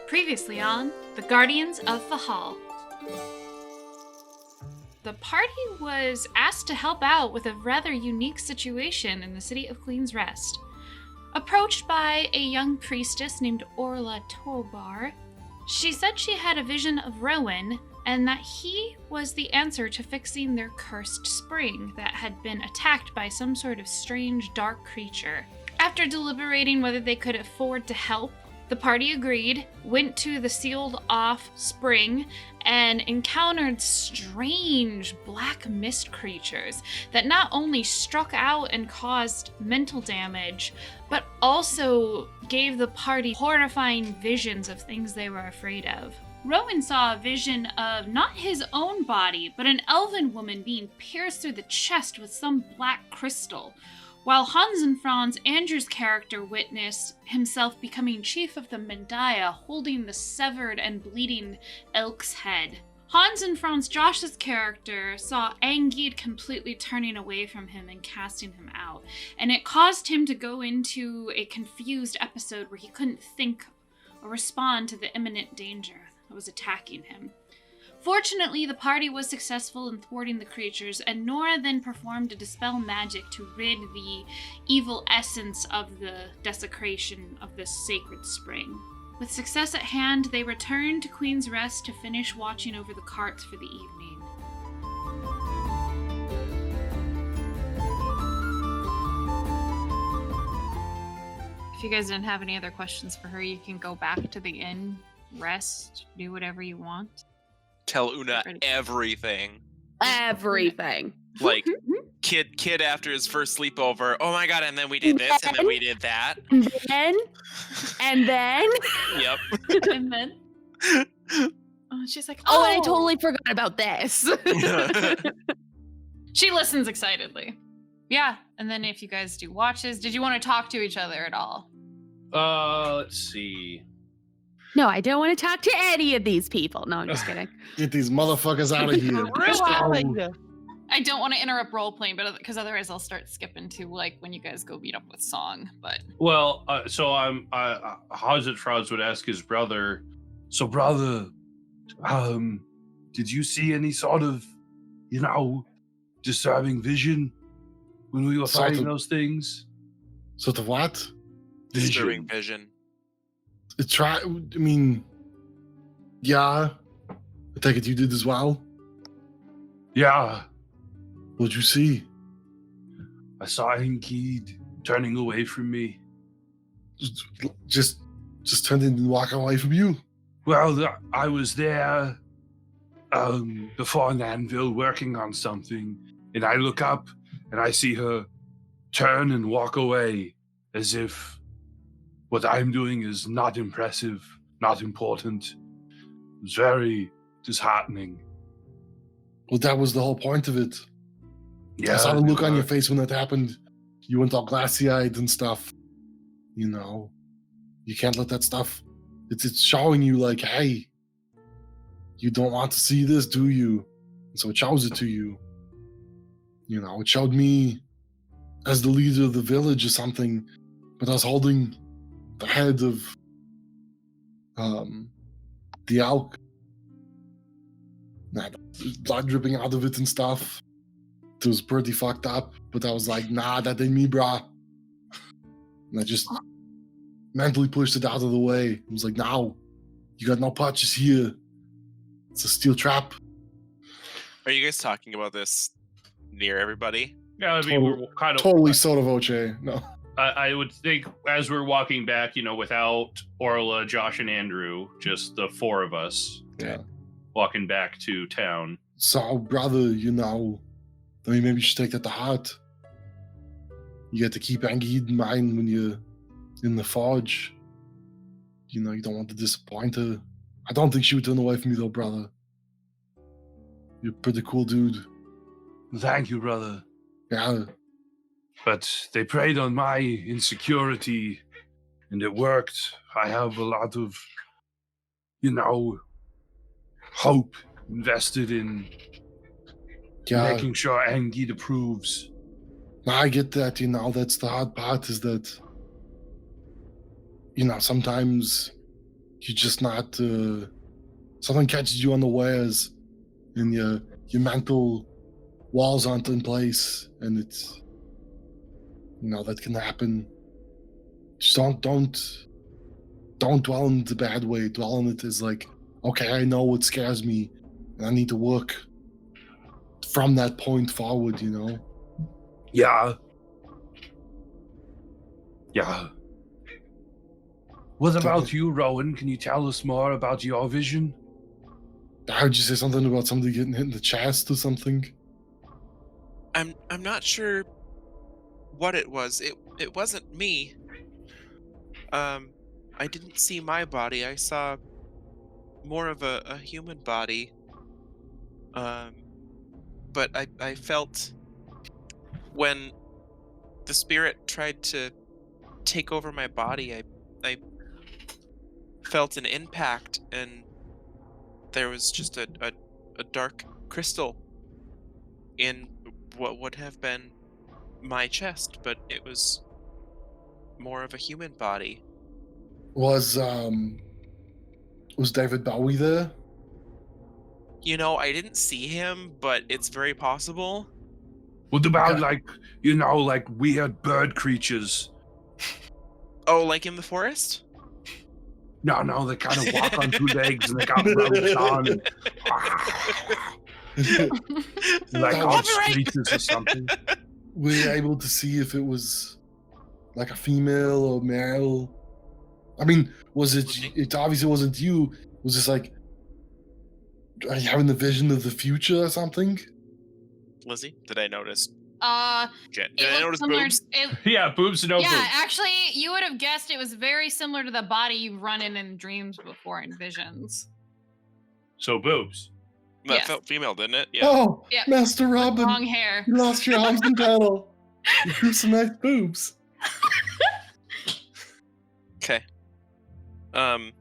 Previously on The Guardians of Fehal. The party was asked to help out with a rather unique situation in the city of Queen's Rest. Approached by a young priestess named Orla Tobar, she said she had a vision of Rowan and that he was the answer to fixing their cursed spring that had been attacked by some sort of strange dark creature. After deliberating whether they could afford to help, the party agreed, went to the sealed-off spring, and encountered strange black mist creatures that not only struck out and caused mental damage, but also gave the party horrifying visions of things they were afraid of. Rowan saw a vision of not his own body, but an elven woman being pierced through the chest with some black crystal, while Hans and Franz, Andrew's character, witnessed himself becoming chief of the Mendaia, holding the severed and bleeding elk's head. Hans and Franz, Josh's character, saw Angeed completely turning away from him and casting him out, and it caused him to go into a confused episode where he couldn't think or respond to the imminent danger that was attacking him. Fortunately, the party was successful in thwarting the creatures, and Nora then performed a dispel magic to rid the evil essence of the desecration of this sacred spring. With success at hand, they returned to Queen's Rest to finish watching over the carts for the evening. If you guys didn't have any other questions for her, you can go back to the inn, rest, do whatever you want. Tell Una everything. Everything. Like, kid after his first sleepover, oh my god, and then we did this, and then we did that. And then. Yep. And then. She's like, oh, I totally forgot about this. She listens excitedly. Yeah, and then if you guys do watches, did you want to talk to each other at all? Let's see. No, I don't want to talk to any of these people. No, I'm just kidding. Get these motherfuckers out of here. I don't want to interrupt role playing, but because otherwise I'll start skipping to like when you guys go meet up with Song. But well, so Hazard Franz would ask his brother. So, brother, did you see any sort of, disturbing vision when we were fighting those things? Sort of what? Disturbing vision. Yeah. I take it you did as well? Yeah. What'd you see? I saw Angeed turning away from me. Just turned in and walk away from you? Well, I was there before an anvil working on something, and I look up and I see her turn and walk away as if what I'm doing is not impressive, not important. It's very disheartening. Well, that was the whole point of it. Yeah, I saw the look on your face when that happened. You went all glassy-eyed and stuff. You can't let that stuff... It's showing you like, hey, you don't want to see this, do you? And so it shows it to you. It showed me as the leader of the village or something, but I was holding the head of the elk. Blood dripping out of it and stuff. It was pretty fucked up, but I was like, nah, that ain't me, brah. And I just mentally pushed it out of the way. I was like, no, you got no punches here. It's a steel trap. Are you guys talking about this near everybody? Yeah, I mean, we're kind of... Totally soda voce, no. I would think as we're walking back, without Orla, Josh, and Andrew, just the four of us walking back to town. So, brother, maybe you should take that to heart. You got to keep Angeed in mind when you're in the forge. You don't want to disappoint her. I don't think she would turn away from you, though, brother. You're a pretty cool dude. Thank you, brother. Yeah. But they preyed on my insecurity, and it worked. I have a lot of, hope invested in making sure Angeed approves. I get that, that's the hard part, is that, sometimes you're just not. Something catches you unawares, and your mental walls aren't in place, and it's that can happen. Just don't dwell in the bad way. Dwell in it as like, okay, I know what scares me, and I need to work from that point forward. Yeah. Yeah. What about you, Rowan? Can you tell us more about your vision? I heard you say something about somebody getting hit in the chest or something. I'm not sure what it was. It wasn't me. I didn't see my body. I saw more of a human body. But I felt when the spirit tried to take over my body, I felt an impact, and there was just a dark crystal in what would have been my chest, but it was more of a human body. Was David Bowie there? I didn't see him, but it's very possible. What about Okay. like weird bird creatures? Oh, like in the forest? No, they kind of walk on two legs and they got robes on and like That all was screeches or something. Were you able to see if it was like a female or male? I mean, was it? It obviously wasn't you. Was this like, are you having the vision of the future or something? Lizzie, did I notice? Did It I looked notice similar. boobs? Yeah, boobs and no Yeah, boobs. actually, you would have guessed it was very similar to the body you've run in dreams before in visions. So boobs. That Yes. felt female, didn't it? Yeah. Oh, Yeah. Master Robin, Long hair. you lost your arms in battle. You grew some nice boobs. Okay. I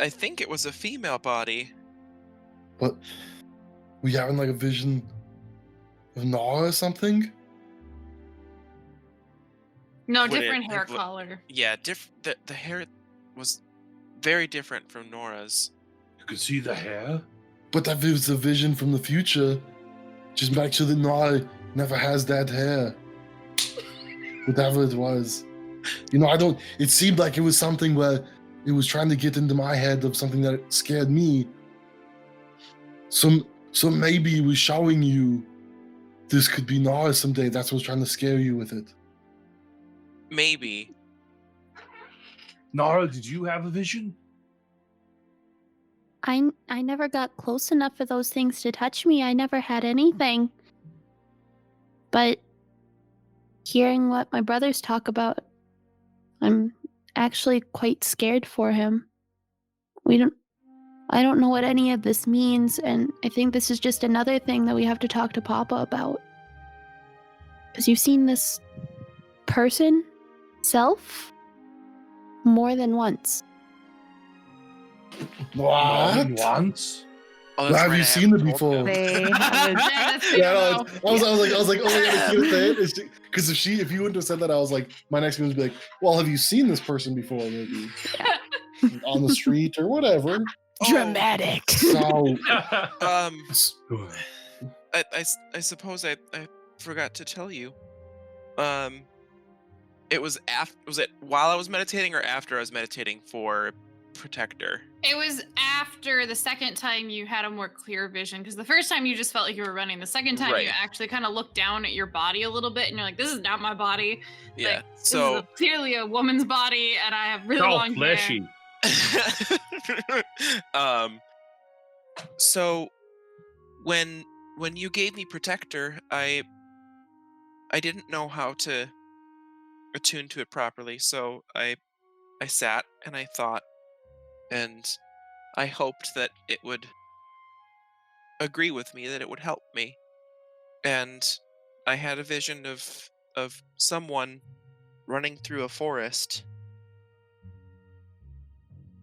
think it was a female body. But were you having like a vision of Nora or something? No, Would it different hair have color. Yeah, the hair was very different from Nora's. You could see the hair. But that was a vision from the future. Just make sure that Nora never has that hair. Whatever it was. It seemed like it was something where it was trying to get into my head of something that scared me. So maybe it was showing you this could be Nara someday. That's what's trying to scare you with it. Maybe. Nara, did you have a vision? I never got close enough for those things to touch me. I never had anything. But hearing what my brothers talk about, I'm actually quite scared for him. I don't know what any of this means, and I think this is just another thing that we have to talk to Papa about. Because you've seen this person, self, more than once. More than What? once? Oh, Well, that's have right, you I seen haven't it told before? them. Yeah, no, I was like, oh my god, I can't say it. Because if you wouldn't have said that, I was like, my next one would be like, well, have you seen this person before? Maybe on the street or whatever. Dramatic. So, I suppose I forgot to tell you. It was was it while I was meditating or after I was meditating for Protector? It was after the second time you had a more clear vision, because the first time you just felt like you were running. The second time Right. you actually kind of looked down at your body a little bit, and you're like, "This is not my body. Yeah. Like, this is clearly a woman's body, and I have really So long fleshy. hair." So when you gave me Protector, I didn't know how to attune to it properly, so I sat and I thought, and I hoped that it would agree with me, that it would help me. And I had a vision of someone running through a forest,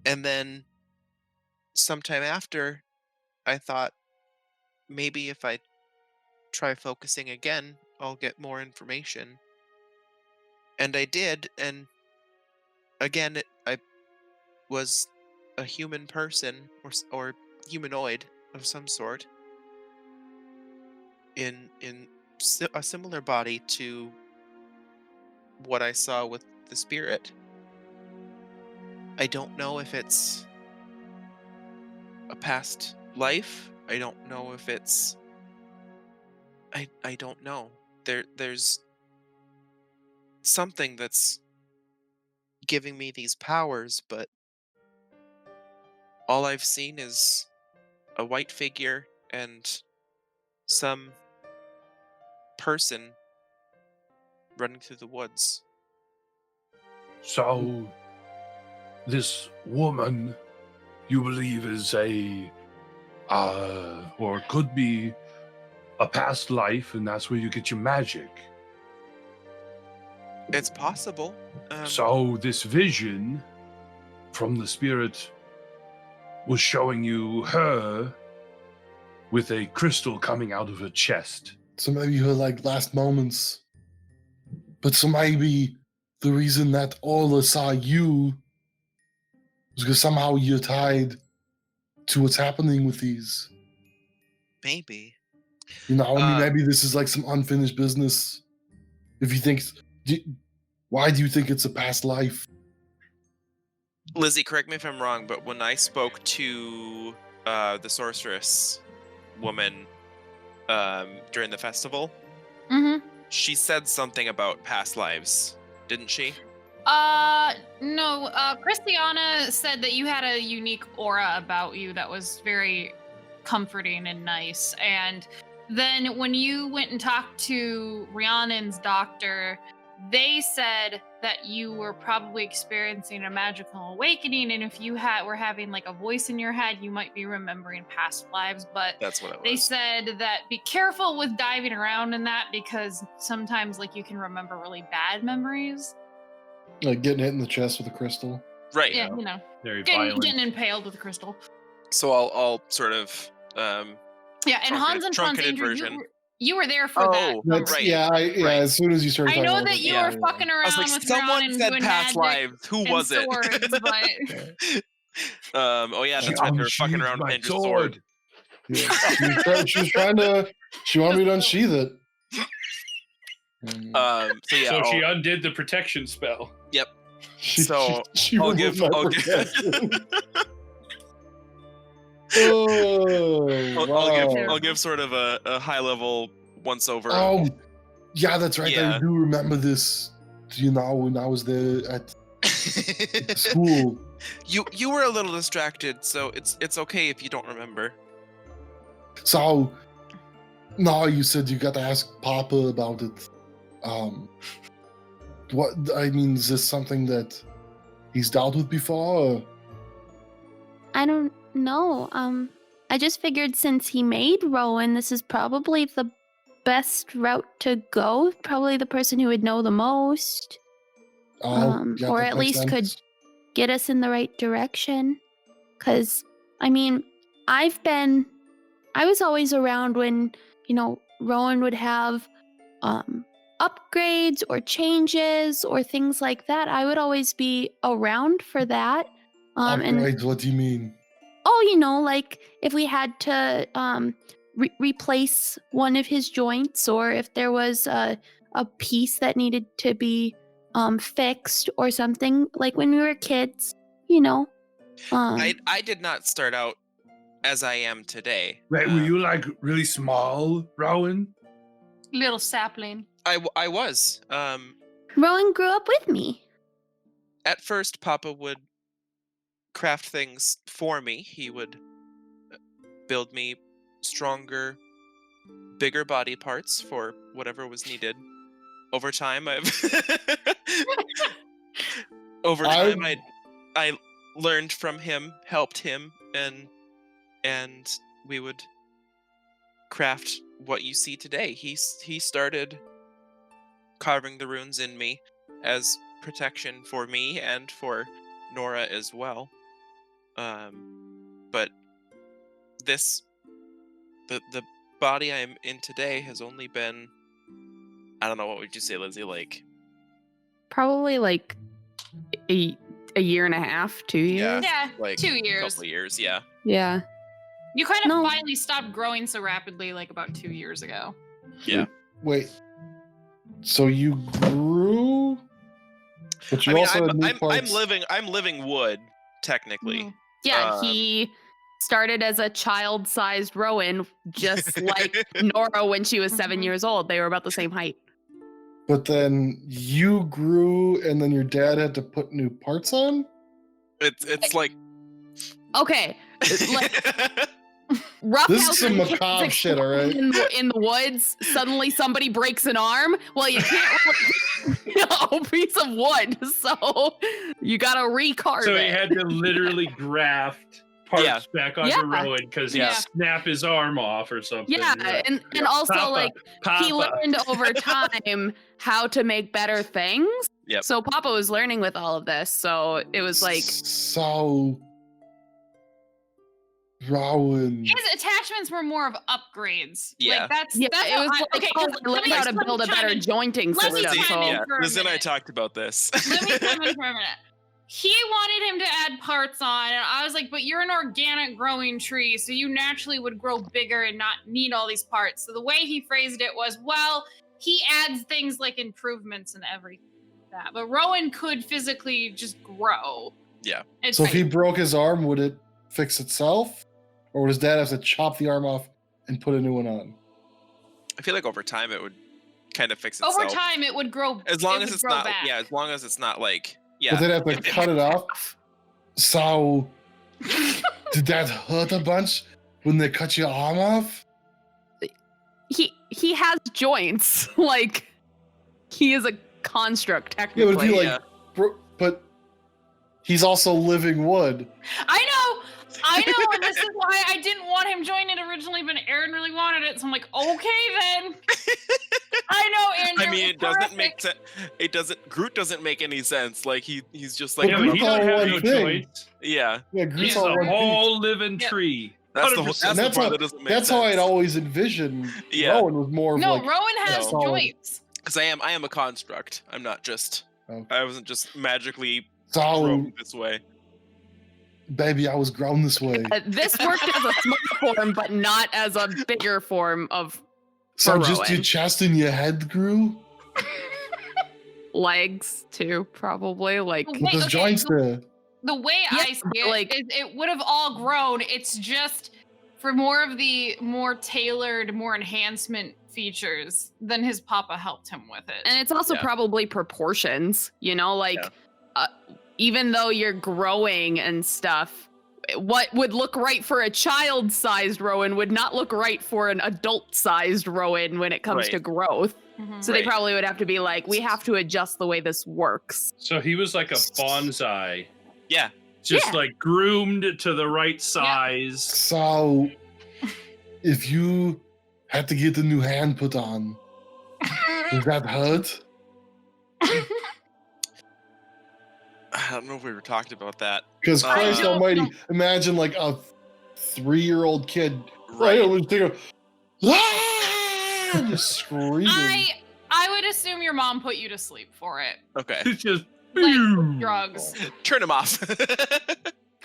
and then sometime after I thought, maybe if I try focusing again, I'll get more information. And I did, and again was a human person or humanoid of some sort in a similar body to what I saw with the spirit. I don't know if it's a past life. I don't know if it's I don't know. There's something that's giving me these powers, but all I've seen is a white figure and some person running through the woods. So, this woman, you believe is or could be a past life, and that's where you get your magic. It's possible. So, this vision from the spirit was showing you her with a crystal coming out of her chest. So maybe her like last moments. But so maybe the reason that Orla saw you was because somehow you're tied to what's happening with these. Maybe. You know, I mean, maybe this is like some unfinished business. If you think, why do you think it's a past life? Lizzie, correct me if I'm wrong, but when I spoke to the sorceress woman during the festival, she said something about past lives, didn't she? No. Christiana said that you had a unique aura about you that was very comforting and nice. And then when you went and talked to Rhiannon's doctor, they said that you were probably experiencing a magical awakening, and if you were having like a voice in your head, you might be remembering past lives. But That's what it was. they said that be careful with diving around in that, because sometimes like you can remember really bad memories. Like getting hit in the chest with a crystal. Right. Yeah, you know, Very getting violent. impaled with a crystal. So I'll sort of Yeah, and Hans and Franz, truncated Andrew, version. you were there for that. Oh, That's, right. Yeah, right. as soon as you started I talking know about that it, you yeah, were fucking I was around like, with someone Rhiannon said doing past magic lives. Who and was it? swords, but Oh yeah, She that's right. They were fucking unsheathed around with my Andrew's sword. Yeah. She was trying to. She wanted me to unsheath it. So yeah. So she undid the protection spell. Yep. She I'll removed give. my I'll give. protection. Oh, wow. I'll give sort of a high level once over. Oh, yeah, that's right. Yeah. I do remember this. You know, when I was there at school. You were a little distracted, so it's okay if you don't remember. So, no, you said you got to ask Papa about it. What I mean, is this something that he's dealt with before? Or? I don't know. I just figured since he made Rowan, this is probably the best route to go. Probably the person who would know the most. Yeah, Or that at makes least could sense. get us in the right direction. Because, I mean, I was always around when, Rowan would have upgrades or changes or things like that. I would always be around for that. Upgrades, what do you mean? Like if we had to replace one of his joints, or if there was a piece that needed to be fixed or something, like when we were kids, I did not start out as I am today. Wait, were you like really small, Rowan? little sapling. I was. Rowan grew up with me. At first, Papa would craft things for me. He would build me stronger, bigger body parts for whatever was needed. Over time, I learned from him, helped him, and we would craft what you see today. He started carving the runes in me as protection for me and for Nora as well. But the body I'm in today has only been, I don't know, what would you say, Lizzie? Like probably like a year and a half, 2 years. Yeah, like 2 a years. couple years, yeah. Yeah. You kind of No. finally stopped growing so rapidly, like about 2 years ago. Yeah. Wait. So you grew, but you I mean, also had new I'm parts. living wood technically. Mhm. Yeah, he started as a child-sized Rowan, just like Nora when she was 7 Mhm. years old. They were about the same height. But then you grew, and then your dad had to put new parts on. It's like Okay, like rough This is house some and kids macabre shit, all right? in the woods. Suddenly, somebody breaks an arm. Well, you can't really a piece of wood, so you gotta recarve So he it. had to literally graft parts Yeah. back onto Yeah. Rowan because he Yeah. snapped his arm off or something. Yeah, and also Papa, like he learned over time how to make better things. Yep. So Papa was learning with all of this. So it was like, So Rowan. His attachments were more of upgrades. Yeah. Like that's yeah, that's it was how like, okay. oh, 'Cause I learned how to build a better jointing let me system. chime in. So for a Liz and I minute. talked about this. Let me come in for a minute. He wanted him to add parts on, and I was like, but you're an organic growing tree, so you naturally would grow bigger and not need all these parts. So the way he phrased it was, well, he adds things like improvements and everything like that. But Rowan could physically just grow. Yeah. It's So if he broke his arm, would it fix itself, or would his dad have to chop the arm off and put a new one on? I feel like over time it would kind of fix itself. over time it would grow as long it as would it's grow not back. as long as it's not like But they'd have to cut it off. So did that hurt a bunch when they cut your arm off? he has joints. Like he is a construct Yeah, technically. but if you like, Yeah. but he's also living wood. I know, and this is why I didn't want him joining it originally, but Aaron really wanted it, so I'm like, okay then. I know, Andrew. I mean, it it's doesn't horrific. make sense. It doesn't. Groot doesn't make any sense. Like he's just like Yeah, but he Groot's all don't have one no thing. joints. yeah. Yeah, Groot's He's all a one piece. whole living Yeah. tree. That's the 100%. that's And the part that doesn't make that's sense. how I'd always envisioned Yeah. Rowan was more of No, like, Rowan has solid. joints. Because I am a construct. I'm not just. Okay. I wasn't just magically so grown this way. baby, I was grown this way. This worked as a small form, but not as a bigger form of So for just your Rowan. chest and your head grew? legs too, probably. Like Wait, But there's okay, joints there. The way Yeah, I see but, it like- is it would have all grown. It's just for more of the more tailored, more enhancement features than his papa helped him with it. and it's also Yeah. probably proportions, you know, like Yeah. even though you're growing and stuff, what would look right for a child-sized Rowan would not look right for an adult-sized Rowan when it comes Right. to growth. Mhm. So Right. they probably would have to be like, we have to adjust the way this works. So he was like a bonsai, Yeah. just Yeah. like groomed to the right size. So if you had to get the new hand put on, does that hurt? I don't know if we were talking about that. Because I Christ don't almighty, know. imagine like a 3-year-old kid Right. just screaming. I would assume your mom put you to sleep for it. Okay. It's just Like drugs. Turn him off.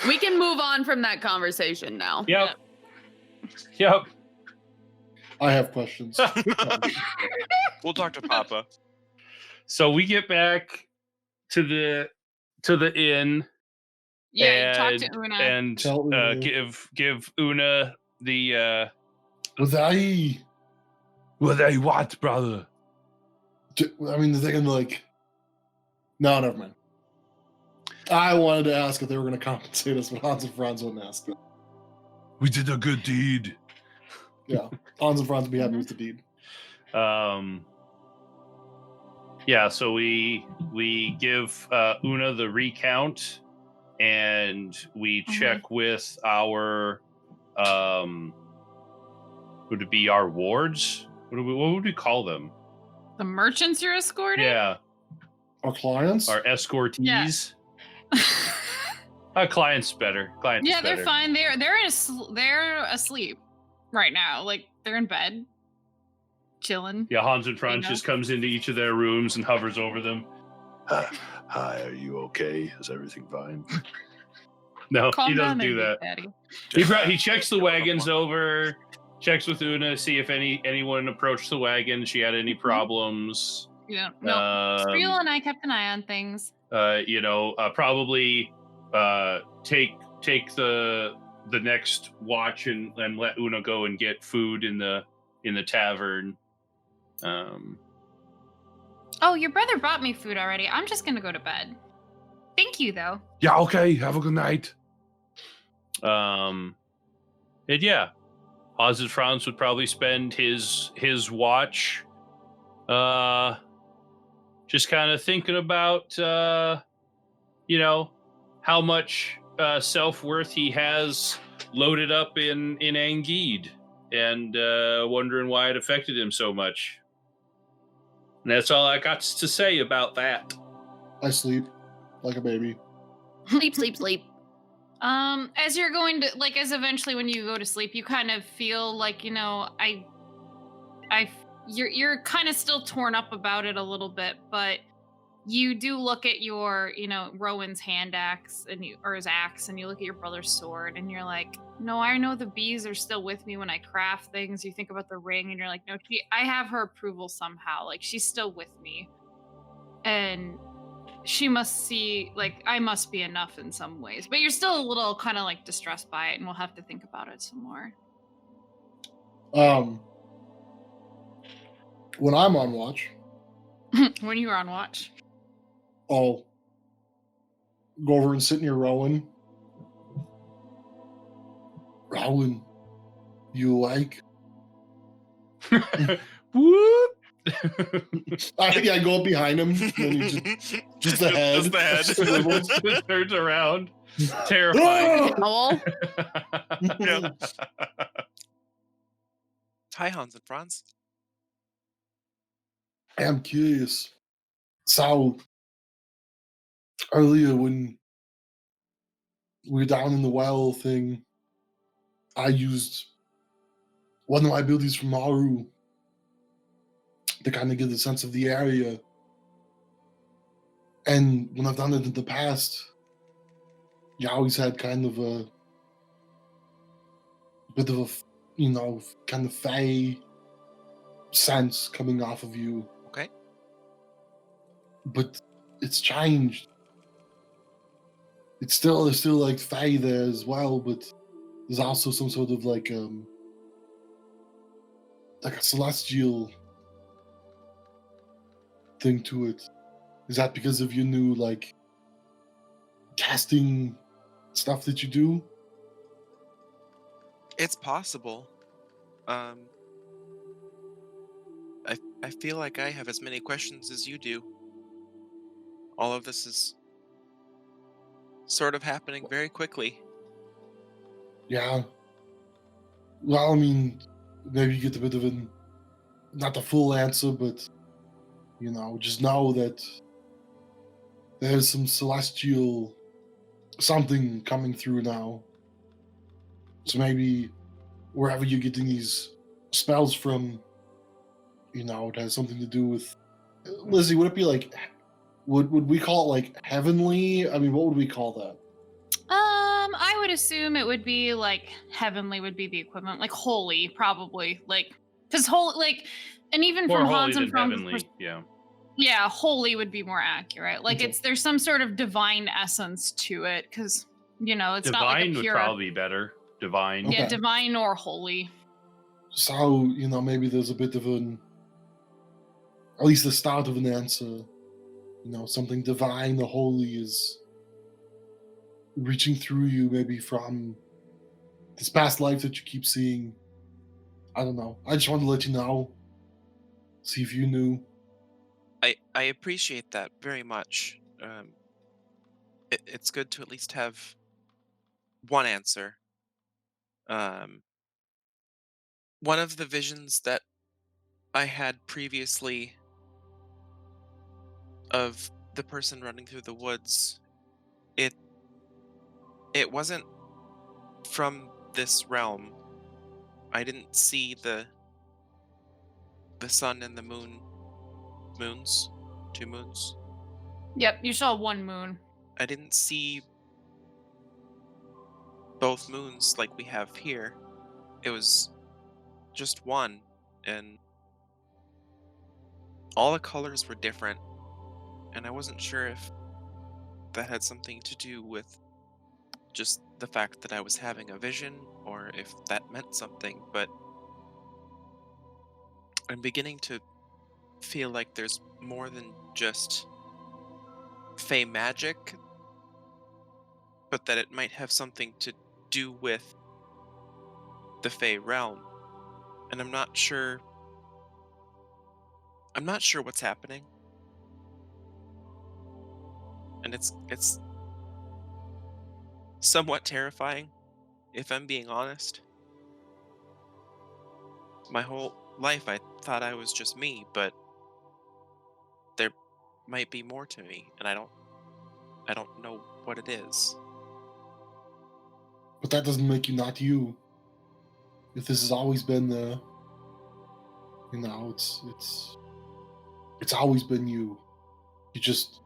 We can move on from that conversation now. Yep. Yep. I have questions. We'll talk to Papa. So we get back to the inn Yeah, you talk to And- Una. and Tell Una. give Una the Was I? Were they what, brother? I mean, they're gonna like. No, never mind. I wanted to ask if they were going to compensate us, but Hans and Franz wouldn't ask that. We did a good deed. Yeah, Hans and Franz would be happy with the deed. yeah, so we give Una the recount, and we check with our would it be our wards? What would we call them? The merchants you're escorting? Yeah, Our clients? our escortees. Clients better. Clients Yeah, better. they're fine. They're asleep right now. Like they're in bed, chilling. Yeah, Hans and Franz know? just comes into each of their rooms and hovers over them. Hi, are you okay? Is everything fine? No, Calm he doesn't down do there, that. Daddy. He checks the wagons over, checks with Una, see if anyone approached the wagon, she had any problems. Yeah, no. Spreel and I kept an eye on things. Probably take the next watch and let Una go and get food in the tavern. Oh, your brother brought me food already. I'm just gonna go to bed. Thank you, though. Yeah, okay. Have a good night. And yeah, Ozzy Franz would probably spend his watch just kind of thinking about how much self-worth he has loaded up in Angeed, and wondering why it affected him so much. And that's all I got to say about that. I sleep like a baby. Sleep, sleep, sleep. As you're going to, like, as eventually when you go to sleep, you kind of feel like, you're kind of still torn up about it a little bit, but you do look at your, Rowan's hand axe or his axe, and you look at your brother's sword, and you're like, no, I know the bees are still with me when I craft things. You think about the ring, and you're like, no, I have her approval somehow. Like, she's still with me, and she must see, like, I must be enough in some ways. But you're still a little kind of like distressed by it, and we'll have to think about it some more. When I'm on watch, When you were on watch. I'll go over and sit near Rowan. Rowan, you awake? Whoop! I go up behind him. Then he just the head. Just the head. Swivels. Just turns around, terrifying. Owl? Yeah. Hi, Hans and Franz. I am curious. So, earlier when we were down in the well thing, I used one of my abilities from Maru to kind of get a sense of the area. And when I've done it in the past, you always had kind of a bit of a, kind of fey sense coming off of you. Okay. But it's changed. There's still like fey there as well, but there's also some sort of like a celestial thing to it. Is that because of your new like casting stuff that you do? It's possible. I feel like I have as many questions as you do. All of this is sort of happening very quickly. Yeah. Well, I mean, maybe you get a bit of not the full answer, but just know that there's some celestial something coming through now. So maybe wherever you're getting these spells from, it has something to do with. Lizzie, would it be like, would we call it like heavenly? I mean, what would we call that? I would assume it would be like heavenly would be the equivalent, like holy, probably, like because holy, like, and even More from holy Hans and than from heavenly, yeah. yeah, holy would be more accurate. Like Okay. there's some sort of divine essence to it, because it's not like Divine a would pure. probably be better. Divine. Okay. Yeah, divine or holy. So maybe there's a bit of at least the start of an answer. Something divine or holy is reaching through you, maybe from this past life that you keep seeing. I don't know. I just wanted to let you know. See if you knew. I appreciate that very much. It's good to at least have one answer. One of the visions that I had previously of the person running through the woods, it wasn't from this realm. I didn't see the sun and the moons, 2 moons. Yep, you saw one moon. I didn't see both moons like we have here. It was just one, and all the colors were different, and I wasn't sure if that had something to do with just the fact that I was having a vision or if that meant something, but I'm beginning to feel like there's more than just Fey magic, but that it might have something to do with the Fey realm. And I'm not sure what's happening. And it's somewhat terrifying, if I'm being honest. My whole life I thought I was just me, but there might be more to me, and I don't know what it is. But that doesn't make you not you. If this has always been the, it's always been you. You're just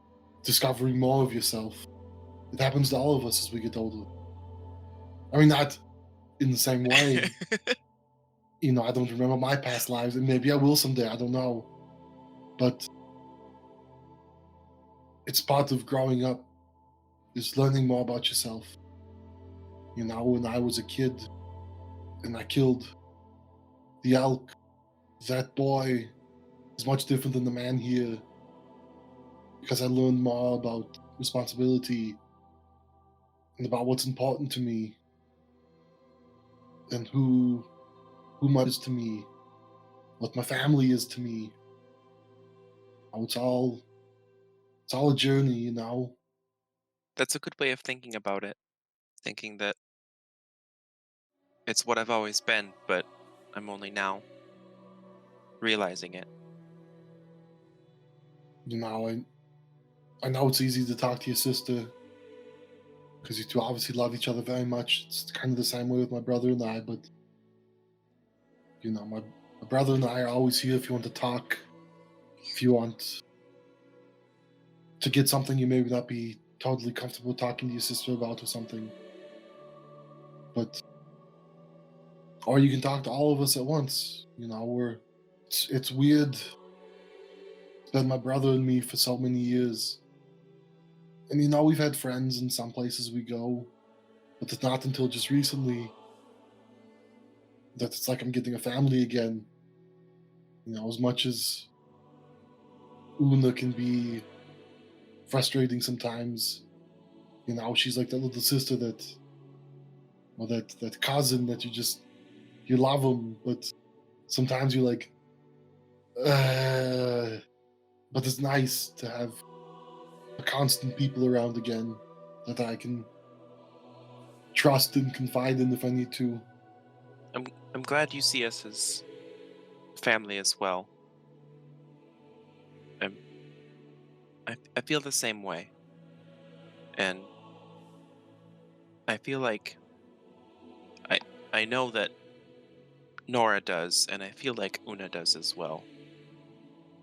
discovering more of yourself. It happens to all of us as we get older. I mean, not in the same way. I don't remember my past lives, and maybe I will someday. I don't know. But it's part of growing up, is learning more about yourself. When I was a kid and I killed the elk, that boy is much different than the man here, because I learned more about responsibility and about what's important to me and who matters to me, what my family is to me. It's all a journey. That's a good way of thinking about it. Thinking that it's what I've always been, but I'm only now realizing it. I know it's easy to talk to your sister because you two obviously love each other very much. It's kind of the same way with my brother and I, but my brother and I are always here if you want to talk, if you want to get something you may not be totally comfortable talking to your sister about or something. Or you can talk to all of us at once. It's weird. It's been my brother and me for so many years. And we've had friends in some places we go, but it's not until just recently that it's like I'm getting a family again. As much as Una can be frustrating sometimes, she's like that little sister that cousin that you love them, but sometimes you're like, but it's nice to have a constant people around again that I can trust and confide in if I need to. I'm glad you see us as family as well. I feel the same way. And I feel like I know that Nora does, and I feel like Una does as well.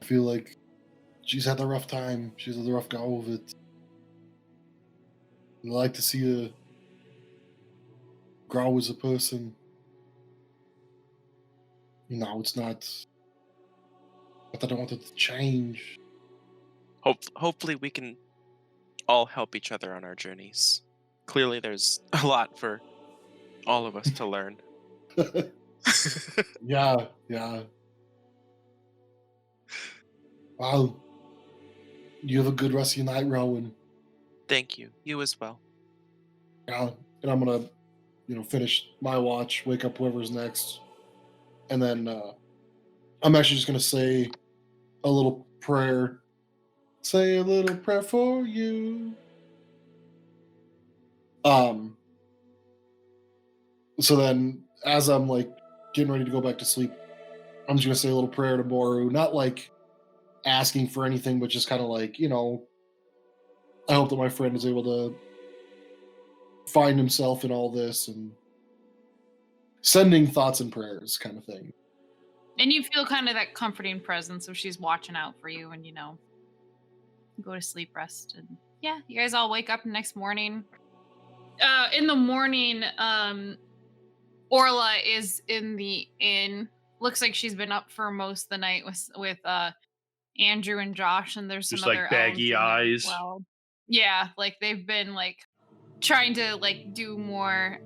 I feel like she's had a rough time. She's had a rough go of it. And I like to see her grow as a person. It's not that I want it to change. Hopefully we can all help each other on our journeys. Clearly there's a lot for all of us to learn. Yeah. Wow. You have a good rest of your night, Rowan. Thank you. You as well. Yeah. And I'm gonna, finish my watch, wake up whoever's next. And then I'm actually just gonna say a little prayer. Say a little prayer for you. So then as I'm like getting ready to go back to sleep, I'm just gonna say a little prayer to Boru, not like asking for anything, but just kind of like, I hope that my friend is able to find himself in all this and sending thoughts and prayers kind of thing. And you feel kind of that comforting presence of she's watching out for you and go to sleep, rest, and yeah, you guys all wake up the next morning. In the morning, Orla is in the inn. Looks like she's been up for most of the night with Andrew and Josh, and there's some Just other like baggy elves in there as eyes. well. Yeah, like they've been like trying to like do more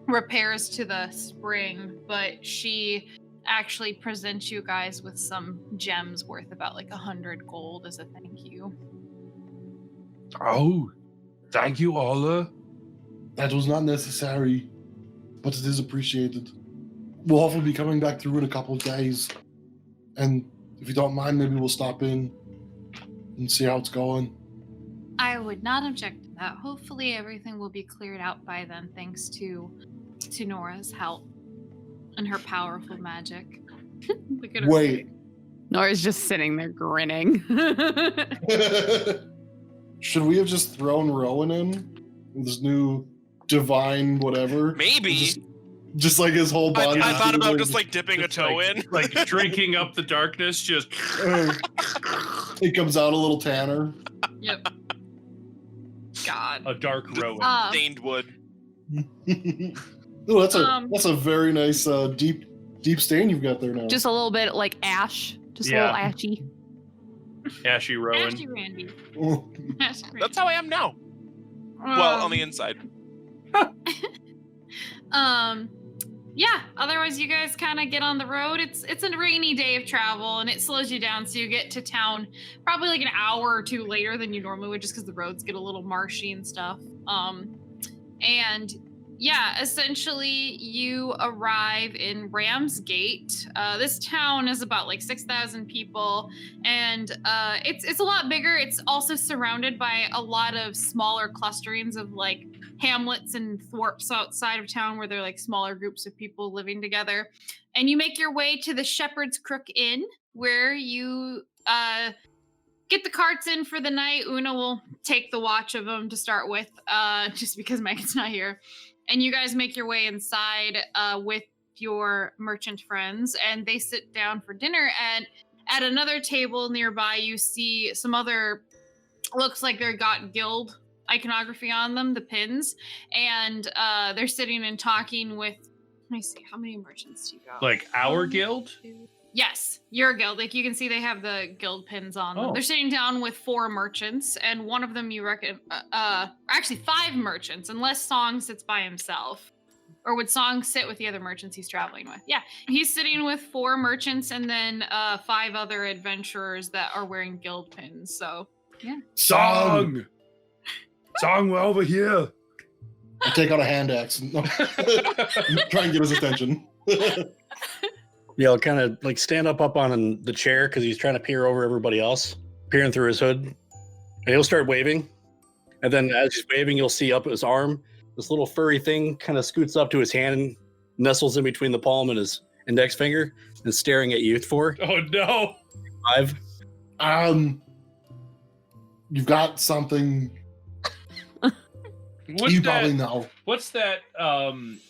repairs to the spring, but she actually presents you guys with some gems worth about like 100 gold as a thank you. Oh, thank you, Ola. That was not necessary, but it is appreciated. We'll hopefully be coming back through in a couple of days. And if you don't mind, maybe we'll stop in and see how it's going. I would not object to that. Hopefully everything will be cleared out by then, thanks to Nora's help and her powerful magic. Look at her Wait. face. Nora's just sitting there grinning. Should we have just thrown Rowan in with this new divine whatever? Maybe. Just like his whole body. I thought about like, just like dipping a toe in. Like drinking up the darkness, just it comes out a little tanner. Yep. God. a dark Rowan. Stained wood. Oh, that's a very nice deep stain you've got there now. Just a little bit like ash. Just a Yeah. little ashy. Ashy Rowan. Ashy Randy. Oh. Ashy Randy. That's how I am now. Well, on the inside. Yeah, otherwise you guys kind of get on the road. It's a rainy day of travel and it slows you down, so you get to town probably like an hour or two later than you normally would, just because the roads get a little marshy and stuff. And yeah, essentially you arrive in Ramsgate. This town is about like 6,000 people, and it's a lot bigger. It's also surrounded by a lot of smaller clusterings of like hamlets and thorps outside of town, where they're like smaller groups of people living together. And you make your way to the Shepherd's Crook Inn, where you get the carts in for the night. Una will take the watch of them to start with, just because Megan's not here. And you guys make your way inside with your merchant friends, and they sit down for dinner. And at another table nearby, you see some other, looks like they're got guild iconography on them, the pins. And they're sitting and talking with, let me see, how many merchants do you got? Like our guild? Yes, your guild. Like you can see they have the guild pins on them. Oh. They're sitting down with 4 merchants, and one of them you reckon, actually 5 merchants, unless Song sits by himself. Or would Song sit with the other merchants he's traveling with? Yeah, he's sitting with 4 merchants and then 5 other adventurers that are wearing guild pins. So, yeah. Song! Song, we're over here. I take out a hand axe and try and get his attention. Yeah, I'll kind of like stand up on the chair because he's trying to peer over everybody else, peering through his hood. And he'll start waving. And then as he's waving, you'll see up his arm, this little furry thing kind of scoots up to his hand and nestles in between the palm and his index finger and staring at you for Oh no. 5. You've got something What's you that? probably know. What's that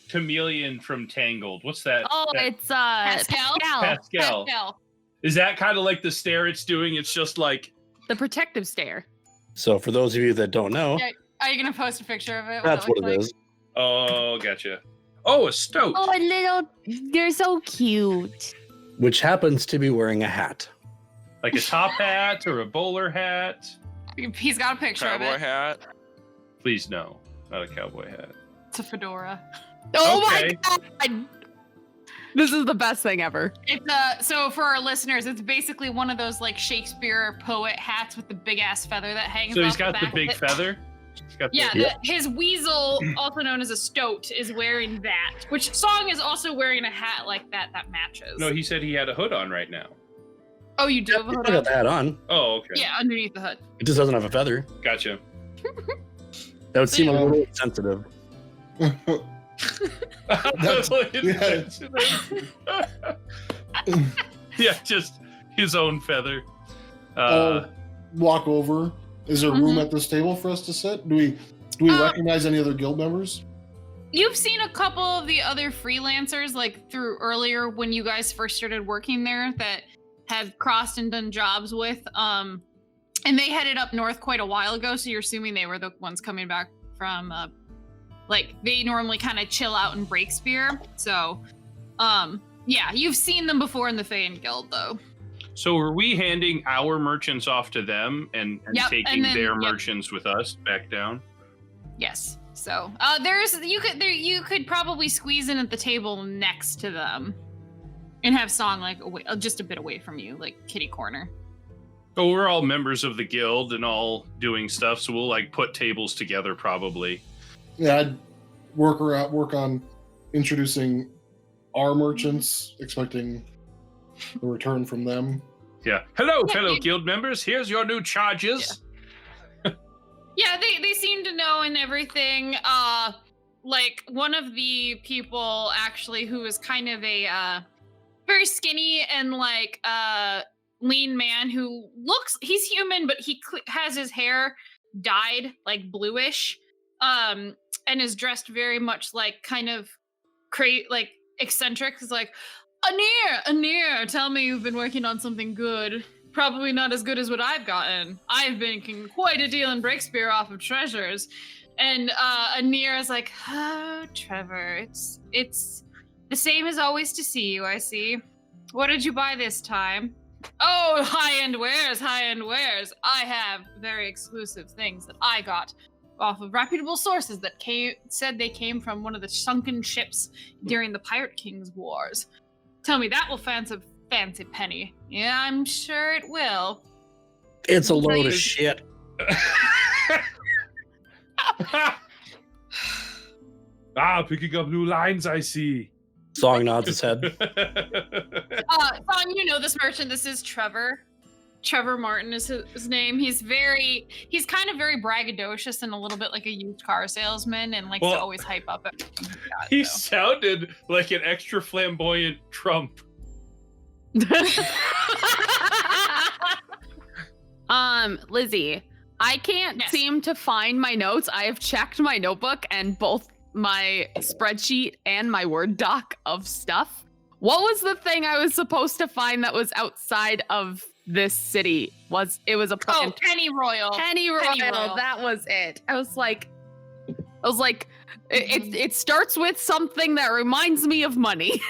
chameleon from Tangled? What's that? Oh, that- it's Pascal? Pascal. Pascal. Is that kind of like the stare it's doing? It's just like the protective stare. So for those of you that don't know, Yeah. Are you going to post a picture of it? that's what looks it is. oh, gotcha. Oh, a stoat. Oh, a little. They're so cute. Which happens to be wearing a hat. Like a top hat or a bowler hat? like? He's got a picture of Cowboy it. hat. Please no, not a cowboy hat. It's a fedora. Oh Okay. my god! This is the best thing ever. It's so for our listeners, it's basically one of those like Shakespeare poet hats with the big ass feather that hangs So off he's got the the back big of it. feather. He's got Yeah, the, his weasel, also known as a stoat, is wearing that. Which Song is also wearing a hat like that that matches. No, he said he had a hood on right now. Oh, you do have a He's hood got on? the hat on. Oh, okay. Yeah, underneath the hood. It just doesn't have a feather. Gotcha. That would seem a Yeah. little sensitive. Yeah, just his own feather. Walk over. Is there room at this table for us to sit? Do we recognize any other guild members? You've seen a couple of the other freelancers, like through earlier when you guys first started working there, that have crossed and done jobs with. And they headed up north quite a while ago, so you're assuming they were the ones coming back from, they normally kind of chill out in Breakspear. So, yeah, you've seen them before in the Fehal Guild, though. So are we handing our merchants off to them and Yep, taking and then- their yep. merchants with us back down? Yes. So, you could probably squeeze in at the table next to them and have Song like away, just a bit away from you, like kitty corner. Oh, we're all members of the guild and all doing stuff, so we'll like put tables together probably. Yeah, I'd work on introducing our merchants, expecting a return from them. Yeah. Hello, Yeah, fellow you- guild members. Here's your new charges. Yeah, they seem to know and everything. Like one of the people actually who is kind of a very skinny and like lean man who he's human, but he has his hair dyed like bluish, and is dressed very much like kind of like eccentric. Is like, Anir, tell me you've been working on something good. Probably not as good as what I've gotten. I've been making quite a deal in Breakspear off of treasures. And Anir is like, oh, Trevor, it's the same as always to see you, I see. What did you buy this time? Oh, high-end wares. I have very exclusive things that I got off of reputable sources that said they came from one of the sunken ships during the Pirate King's wars. Tell me that will fancy penny. Yeah, I'm sure it will. It's a load of Right. shit. Picking up new lines, I see. Song nods his head. Fawn, you know this merchant. This is Trevor. Trevor Martin is his name. He's kind of very braggadocious and a little bit like a used car salesman and likes to Well, always hype up everything he's got, He so. sounded like an extra flamboyant Trump. Lizzie, I can't Yes. seem to find my notes. I have checked my notebook and both my spreadsheet and my Word doc of stuff. What was the thing I was supposed to find that was outside of this city? It was a Oh, Penny Royal. Penny Royal. That was it. I was like, it starts with something that reminds me of money.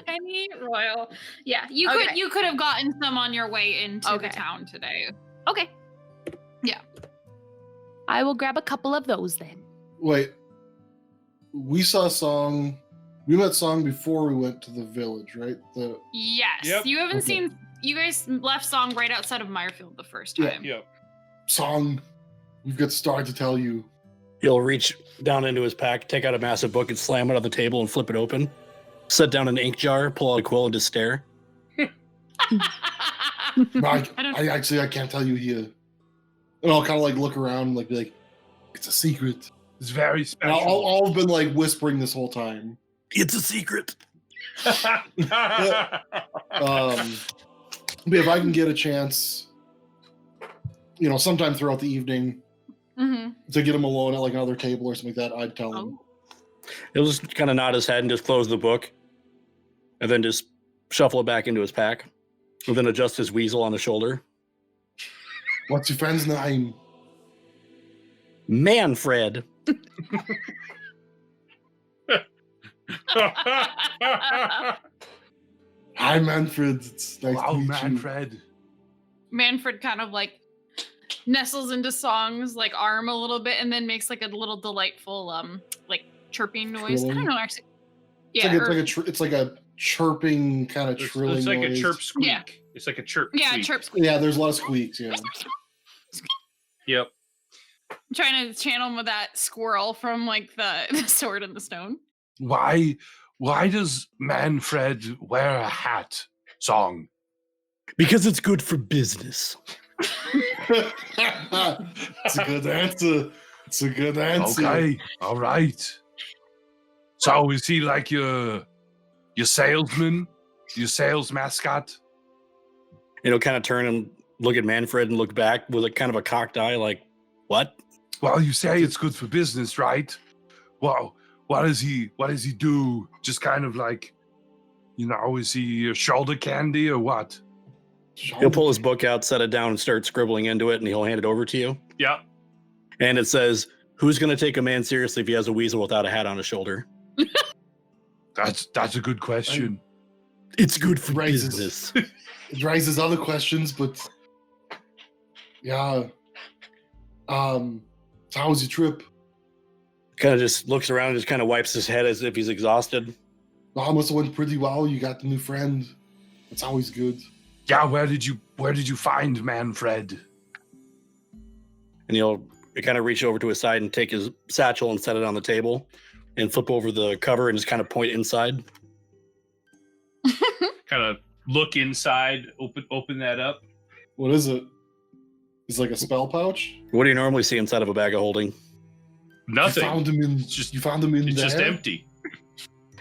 Penny Royal. Yeah, you Okay. could have gotten some on your way into Okay. the town today. Okay. Yeah. I will grab a couple of those then. Wait, we saw Song. We met Song before we went to the village, right? Yes. Yep. You haven't Okay. seen. You guys left Song right outside of Meyerfield the first Yeah. time. Yeah. Song, we've got a story to tell you. He'll reach down into his pack, take out a massive book, and slam it on the table and flip it open. Set down an ink jar, pull out a quill, and just stare. No, I don't- I can't tell you here. And I'll kind of like look around and like be like, it's a secret. It's very And special. I'll have been like whispering this whole time. It's a secret. But if I can get a chance, sometime throughout the evening Mhm. to get him alone at like another table or something like that, I'd tell him. Oh. He'll just kind of nod his head and just close the book, and then just shuffle it back into his pack, and then adjust his weasel on the shoulder. What's your friend's name? Manfred. Hi, Manfred. It's nice Wow, to meet Manfred. Manfred kind of like nestles into Song's like arm a little bit and then makes like a little delightful like chirping noise. I don't Trilling? know actually. you. Yeah. It's like a chirping kind of trilling it's like noise. a chirp squeak. Yeah. It's like a chirp. yeah, squeak. chirps. Yeah, there's a lot of squeaks. Yeah. Yep. I'm trying to channel him with that squirrel from like the Sword in the Stone. Why does Manfred wear a hat? Song. Because it's good for business. It's a good answer. It's a good answer. Okay, all right. So is he like your salesman, your sales mascot? And he'll kind of turn and look at Manfred and look back with a kind of a cocked eye, like, what? Well, you say it's good for business, right? Well, what does he do? Just kind of like, is he a shoulder candy or what? He'll pull his book out, set it down, and start scribbling into it, and he'll hand it over to you. Yeah. And it says, "Who's going to take a man seriously if he has a weasel without a hat on his shoulder?" That's a good question. It's good for Raises- business. It raises other questions, but yeah. So how was your trip? Kind of just looks around and just kind of wipes his head as if he's exhausted. Well, it must have went pretty well. You got the new friend. That's always good. Yeah, where did you find Manfred? And he'll kind of reach over to his side and take his satchel and set it on the table and flip over the cover and just kind of point inside. Kind of look inside, open that up. What is it? It's like a spell pouch. What do you normally see inside of a bag of holding? Nothing. You found him in. Just- You found him in It's there. just empty.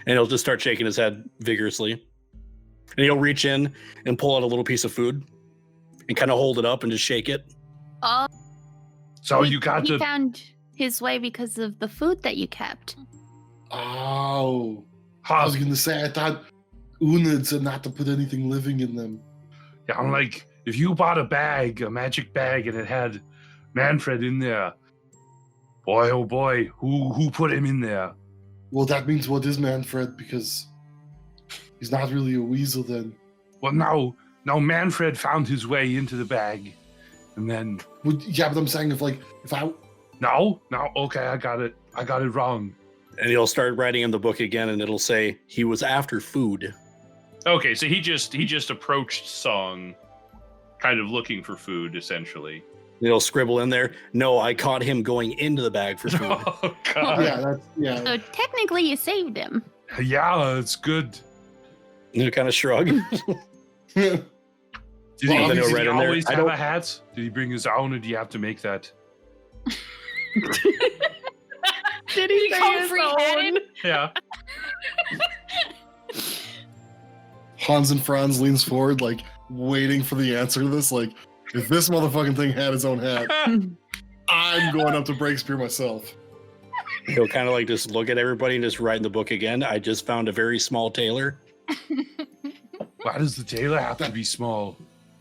And he'll just start shaking his head vigorously. And he'll reach in and pull out a little piece of food and kind of hold it up and just shake it. Oh, So he- you got he to. found his way because of the food that you kept. Oh, I Huh, was gonna say I thought Una said not to put anything living in them. yeah, I'm like, if you bought a magic bag, and it had Manfred in there, boy, oh boy, who put him in there? Well, that means what is Manfred? Because he's not really a weasel then. Well, now Manfred found his way into the bag, and then Yeah, but I'm saying if I no, okay, I got it wrong. And he'll start writing in the book again and it'll say he was after food. Okay, so he just approached Song, kind of looking for food, essentially. And he'll scribble in there, "No, I caught him going into the bag for food." Oh God! yeah. So technically, you saved him. Yeah, it's good. And he'll kind of shrug. Did Well, he, then he'll did write he in there, always "I have don't-" a hat? Did he bring his own, or do you have to make that? Did he say Become his free-headed? own? Yeah. Hans and Franz leans forward, like waiting for the answer to this. Like, if this motherfucking thing had his own hat, I'm going up to Breakspear myself. He'll kind of like just look at everybody and just write in the book again. "I just found a very small tailor." Why does the tailor have to be small?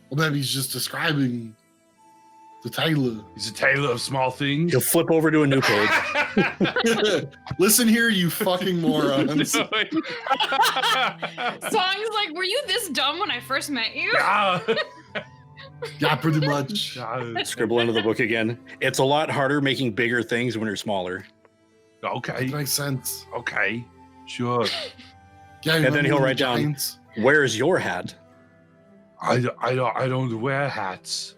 Well, maybe he's just describing the tailor. He's a tailor of small things. He'll flip over to a new page. Listen here, you fucking morons. Song's like, were you this dumb when I first met you? Yeah. Yeah, pretty much. Yeah, Scribble into the book again. "It's a lot harder making bigger things when you're smaller." okay. That makes sense. Okay. Sure. Yeah, And then he'll write down- giants. "Where's your hat?" I don't wear hats.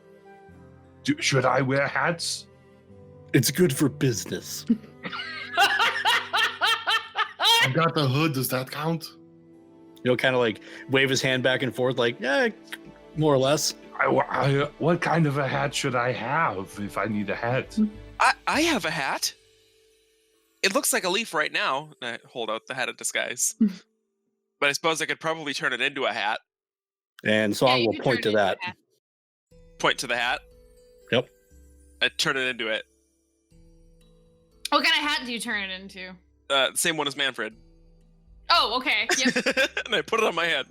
Should I wear hats? "It's good for business." I got the hood. Does that count? He'll kind of like wave his hand back and forth, like, "Yeah, more or less." What kind of a hat should I have if I need a hat? I have a hat. It looks like a leaf right now. I hold out the hat of disguise. But I suppose I could probably turn it into a hat. And Song you will can point to turn it into that. a hat. Point to the hat. Yep. I turn it into it. What kind of hat do you turn it into? Same one as Manfred. Oh, okay. Yep. And I put it on my head.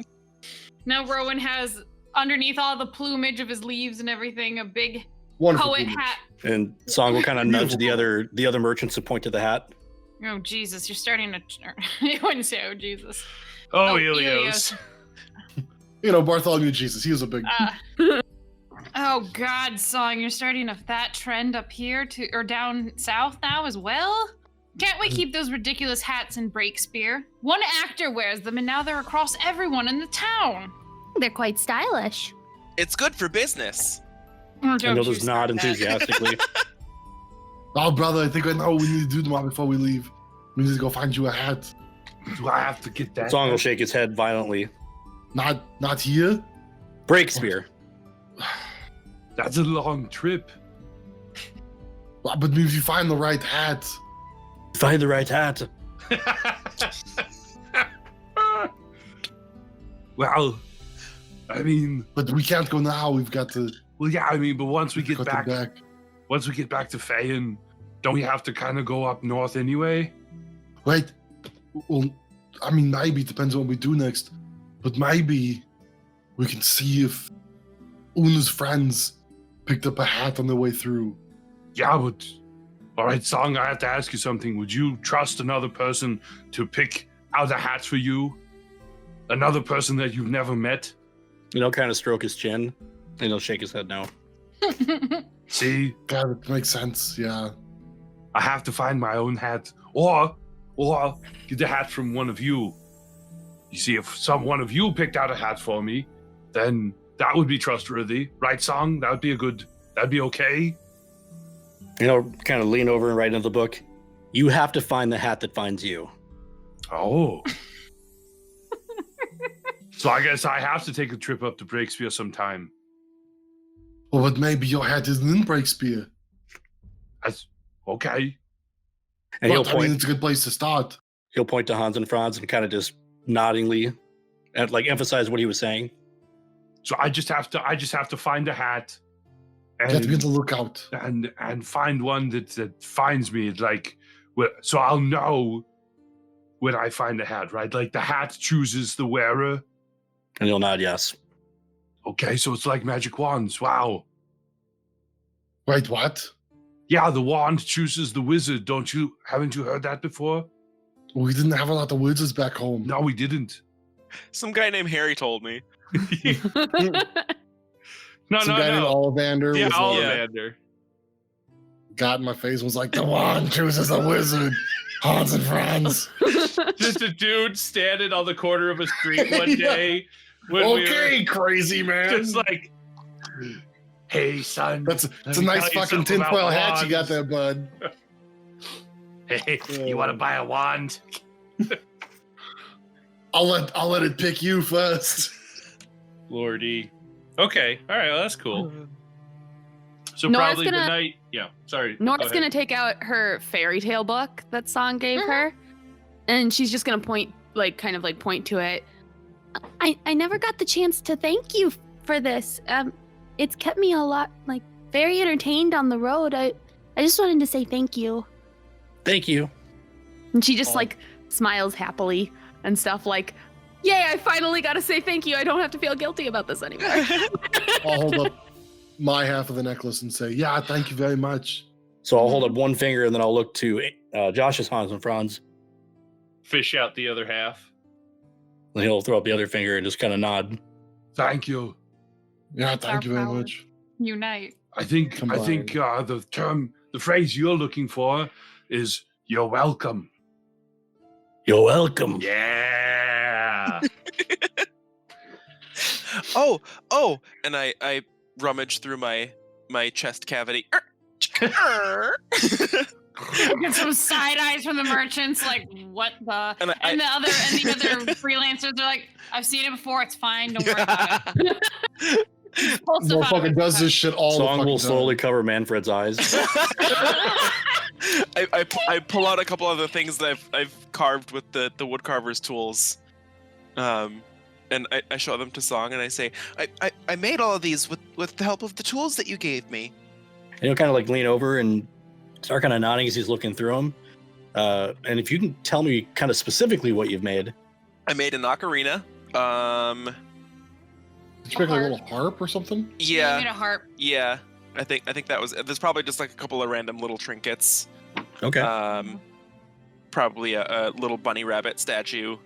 Now Rowan has, underneath all the plumage of his leaves and everything, a big Wonderful. poet plumage. hat. And Song will kind of nudge the other merchants to point to the hat. Oh, Jesus, you're starting to... You wouldn't say, oh, Jesus. Oh, Oh, Helios. You know, Bartholomew Jesus. He was a big. Oh, God, Song, you're starting that trend up here or down south now as well? Can't we keep those ridiculous hats in Breakspear? One actor wears them, and now they're across everyone in the town. They're quite stylish. It's good for business. Oh, And don't he'll you just nod start that. enthusiastically. Oh, brother, I think I know what we need to do tomorrow before we leave. We need to go find you a hat. Do I have to get that? Song will shake his head violently. Not here. Breakspear. That's a long trip. But maybe if you find the right hat. Find the right hat. Well, I mean, But we can't go now. We've got to. well, yeah, I mean, but once we got get to back, to Fehal, don't we have to kind of go up north anyway? Wait. Well, I mean, maybe it depends on what we do next. But maybe we can see if Una's friends picked up a hat on their way through. Yeah, but all right, Song, I have to ask you something. Would you trust another person to pick out a hat for you? Another person that you've never met? And he'll kind of stroke his chin, and he'll shake his head no. See, God, it makes sense. Yeah. I have to find my own hat, or get the hat from one of you. You see, if one of you picked out a hat for me, then that would be trustworthy, right, Song? That'd be okay. Kind of lean over and write into the book. You have to find the hat that finds you. Oh. So I guess I have to take a trip up to Breakspear sometime. Well, but maybe your hat isn't in Breakspear. That's okay. And Well, he'll I mean, point. it's a good place to start. He'll point to Hans and Franz and kind of just noddingly, and like emphasize what he was saying. So I just have to find a hat, You have to be on the lookout. and find one that finds me. Like, so I'll know when I find a hat, right? Like the hat chooses the wearer. And he'll nod yes. Okay, so it's like magic wands. Wow. Wait, what? Yeah, the wand chooses the wizard. Haven't you heard that before? We didn't have a lot of wizards back home. No, we didn't. Some guy named Harry told me. No, Some guy named Ollivander Yeah, was like, Ollivander. got in my face and was like, the wand chooses a wizard. Hans and Franz. Just a dude standing on the corner of a street one day. When Okay, crazy man. just like, Hey, son. That's let a me nice tell you fucking something about tinfoil hat you got wands. there, bud. Hey, you want to buy a wand? I'll let it pick you first. Lordy. Okay, all right, well, that's cool. So Nora's probably the gonna- night. Yeah, sorry. Nora's go gonna ahead. take out her fairy tale book that Song gave Mhm. her, and she's just gonna point to it. I never got the chance to thank you for this. It's kept me a lot, very entertained on the road. I just wanted to say thank you. Thank you. And she just Oh. smiles happily and stuff like, "Yay! I finally got to say thank you. I don't have to feel guilty about this anymore." I'll hold up my half of the necklace and say, yeah, thank you very much. So I'll hold up one finger and then I'll look to Josh's Hans and Franz. Fish out the other half. And he'll throw up the other finger and just kind of nod. Thank you. Yeah, thank you very power. much. Unite. I think the phrase you're looking for is "you're welcome." You're welcome. Yeah. Oh, and I rummage through my chest cavity. Get some side eyes from the merchants, like what the And and the other freelancers are like, I've seen it before, it's fine, don't worry about it. Pull stuff out of Motherfucker it. does this shit all the Song fucking will time. slowly cover Manfred's eyes. I pull out a couple other things that I've carved with the woodcarver's tools, and I show them to Song and I say, I made all of these with the help of the tools that you gave me. And he'll kind of lean over and start kind of nodding as he's looking through them. And if you can tell me kind of specifically what you've made. I made an ocarina. Did you make like a little harp or something? You made Yeah, a harp. yeah. I think that was. There's probably just like a couple of random little trinkets. Okay. Probably a little bunny rabbit statue.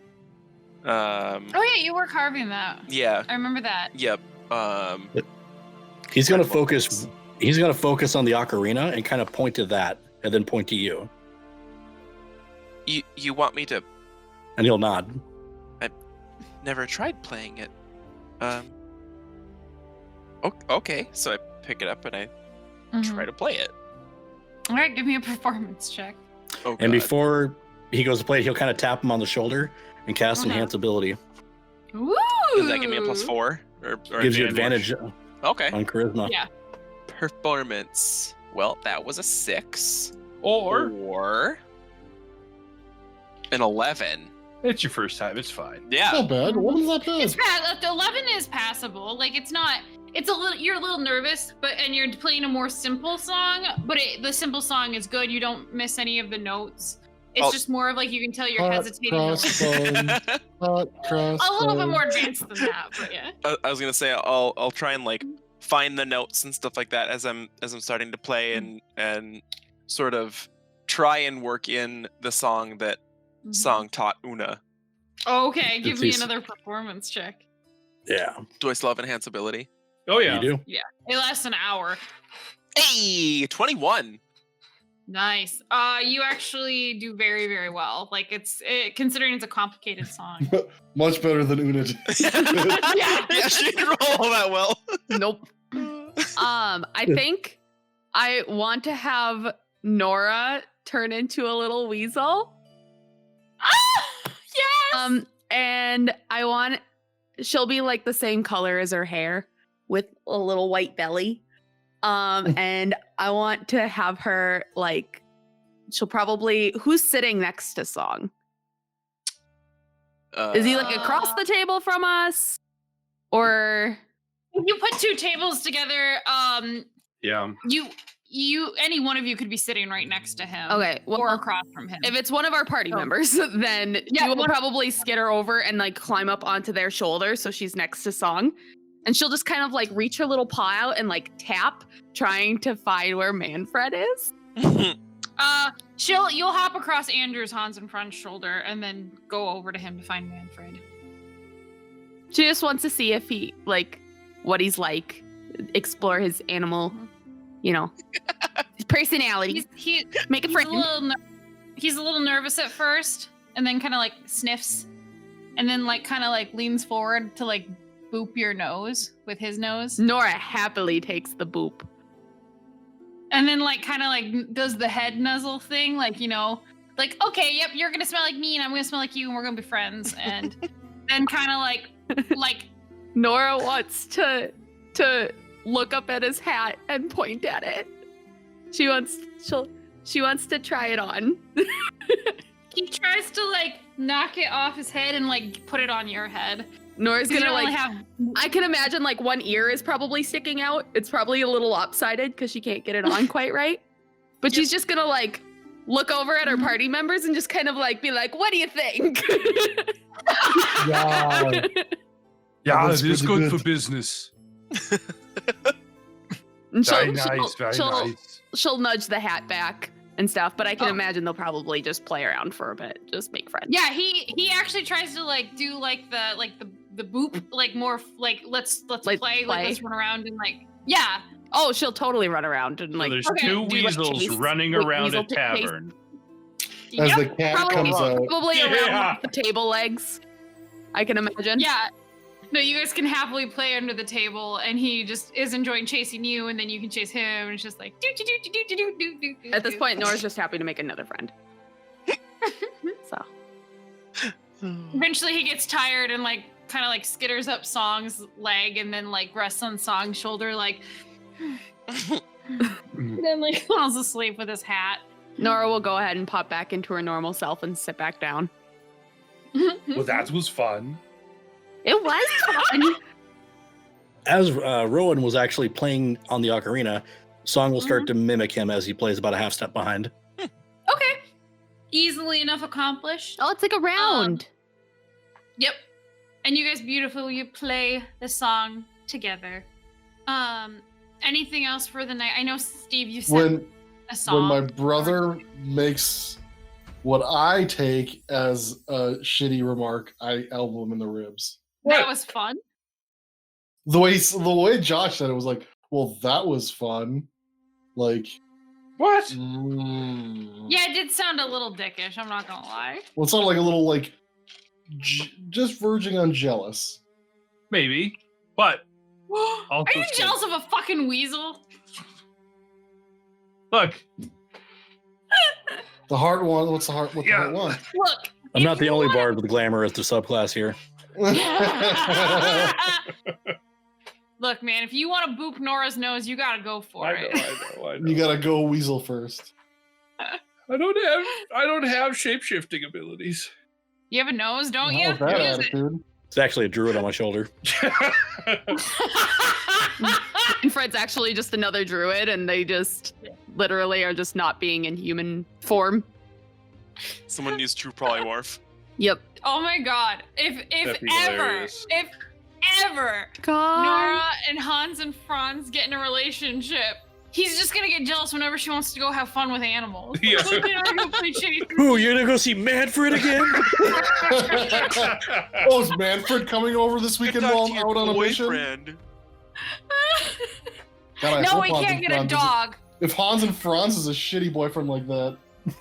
Oh yeah, you were carving that. Yeah. I remember that. Yep. He's going to focus. He's going to focus on the ocarina and kind of point to that and then point to you. You want me to? And he'll nod. Never tried playing it. Okay, so I pick it up and I try to play it. All right, give me a performance check. Oh, And God. before he goes to play it, he'll kind of tap him on the shoulder and cast Uh-huh. enhance ability. Woo! Does that give me a +4? Or Gives you advantage Okay. on charisma. Yeah. Performance. Well, that was a 6. Or an 11. it's your first time. It's fine. Yeah. Not bad. What was that It's bad? 11 is passable. Like it's not. It's a little. You're a little nervous, and you're playing a more simple song. But the simple song is good. You don't miss any of the notes. It's Oh. just more of like you can tell you're Hot hesitating. crossbones. Hot crossbones. A little bit more advanced than that, but yeah. I was gonna say I'll try and like find the notes and stuff like that as I'm starting to play and sort of try and work in the song that Song taught Una. Okay, give me It's- another performance check. Yeah. Do I still have enhance ability? Oh yeah. You do? It lasts an hour. Hey, 21. Nice. You actually do very, very well. Like considering it's a complicated song. Much better than Una did. Yeah, she didn't roll all that well. Nope. I think I want to have Nora turn into a little weasel. Yes. And she'll be like the same color as her hair with a little white belly. And I want to have her like, who's sitting next to Song? Is he like across the table from us? Or You put two tables together. Yeah. You any one of you could be sitting right next to him. okay, well, Or across from him. if it's one of our party members, then Yeah, you will one- probably skitter over and like climb up onto their shoulder so she's next to Song. And she'll just kind of like reach her little paw out and like tap, trying to find where Manfred is. You'll hop across Andrew's Hans and Fran's shoulder and then go over to him to find Manfred. She just wants to see if he like what he's like, explore his animal, his personality. Make a friend. He's a little nervous at first, and then kind of like sniffs, and then like kind of like leans forward to like boop your nose with his nose, Nora happily takes the boop. and then like kind of like does the head nuzzle thing, like like okay, yep, you're gonna smell like me, and I'm gonna smell like you, and we're gonna be friends, and then kind of like Nora wants to look up at his hat and point at it. She wants to try it on. he tries to like knock it off his head and like put it on your head. Nora's You gonna don't like have I can imagine like one ear is probably sticking out. It's probably a little lopsided because she can't get it on quite right. But she's just gonna like look over at her party members and just kind of like be like, "What do you think?" Yeah. Yeah, That's it is really good good. for business. And Very nice, very nice. she'll nudge the hat back and stuff, but I can imagine they'll probably just play around for a bit, just make friends. Yeah, he actually tries to like do like the boop, like more like let's play, like let's run around and like yeah. Oh, she'll totally run around and So like there's okay, two do, like, weasels chase- running like, around weasel a chase. tavern. As Yep. the cat Probably- comes out. probably around Yeah. like, the table legs. I can imagine. Yeah. No, you guys can happily play under the table, and he just is enjoying chasing you, and then you can chase him, and it's just like do do do do do do do do do. At this point, Nora's just happy to make another friend. So Eventually, he gets tired and like kind of like skitters up Song's leg, and then like rests on Song's shoulder, like. And then like falls asleep with his hat. Nora will go ahead and pop back into her normal self and sit back down. Well, that was fun. It was fun. As Rowan was actually playing on the ocarina, Song will start to mimic him as he plays about a half step behind. Okay. Easily enough accomplished. Oh, it's like a round. Yep. And you guys beautifully play the song together. Anything else for the night? I know, Steve, you said When a song. when my brother makes what I take as a shitty remark, I elbow him in the ribs. That was fun. The way Josh said it was like, well, that was fun. Like, What? Yeah, it did sound a little dickish, I'm not gonna lie. well, it sounded like a little like just verging on jealous. Maybe. But Are you Also jealous of a fucking weasel? look, The heart one. What's the heart? What the Yeah. heart want? Look. I'm if not the you only wanna- bard with glamour as the subclass here. Look, man, if you want to boop Nora's nose, you gotta go for I it. know. You gotta go weasel first. I don't have shape-shifting abilities. You have a nose, don't you? How's that Use it. attitude? It's actually a druid on my shoulder. And Fred's actually just another druid, and they just literally are just not being in human form. Someone needs true polymorph. Yep. Oh my god. If That'd be ever, hilarious. ever God. Nora and Hans and Franz get in a relationship, he's just gonna get jealous whenever she wants to go have fun with animals. Like, Yeah. "Look at her, go play chase." Ooh, you're gonna go see Manfred again? Oh, is Manfred coming over this weekend Talk while to I'm your out on a mission? boyfriend. God, I No, hope we Hans can't and get a Franz is- dog. If Hans and Franz is a shitty boyfriend like that,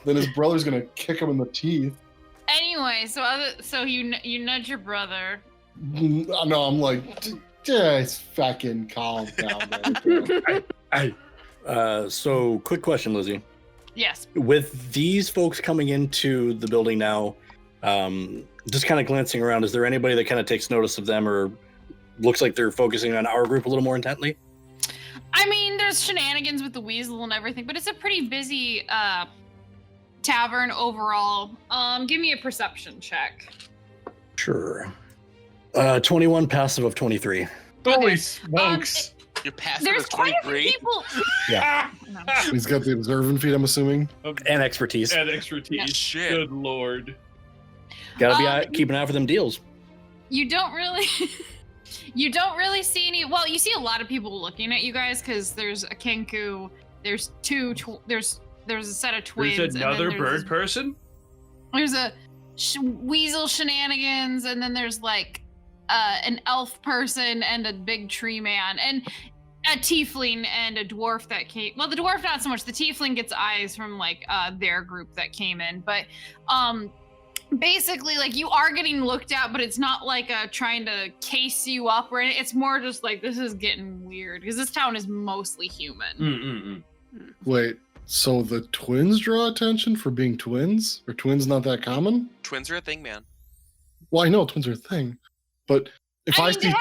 then his brother's gonna kick him in the teeth. Anyway, so you nudge your brother. No, I'm like, just fucking calm down, man. So, quick question, Lizzie. Yes. With these folks coming into the building now, just kind of glancing around, is there anybody that kind of takes notice of them or looks like they're focusing on our group a little more intently? I mean, there's shenanigans with the weasel and everything, but it's a pretty busy tavern overall. Give me a perception check. Sure. 21 passive of 23. Holy smokes. Your passive There's is quite a few 23. people. Yeah. No. He's got the observant feat, I'm assuming. And expertise. And expertise. Shit. Good lord. Gotta be keep an eye for them deals. You don't really see any. Well, you see a lot of people looking at you guys because there's a Kenku, there's there's a set of twins. There's and then another there's bird this- person? There's a weasel shenanigans, and then there's like an elf person and a big tree man and a tiefling and a dwarf that came. Well, the dwarf not so much. The tiefling gets eyes from like their group that came in, but basically like you are getting looked at, but it's not like trying to case you up or anything. It's more just like this is getting weird because this town is mostly human. Wait, so the twins draw attention for being twins? Are twins not that common? Twins are a thing, man. Well, I know twins are a thing, but if I mean,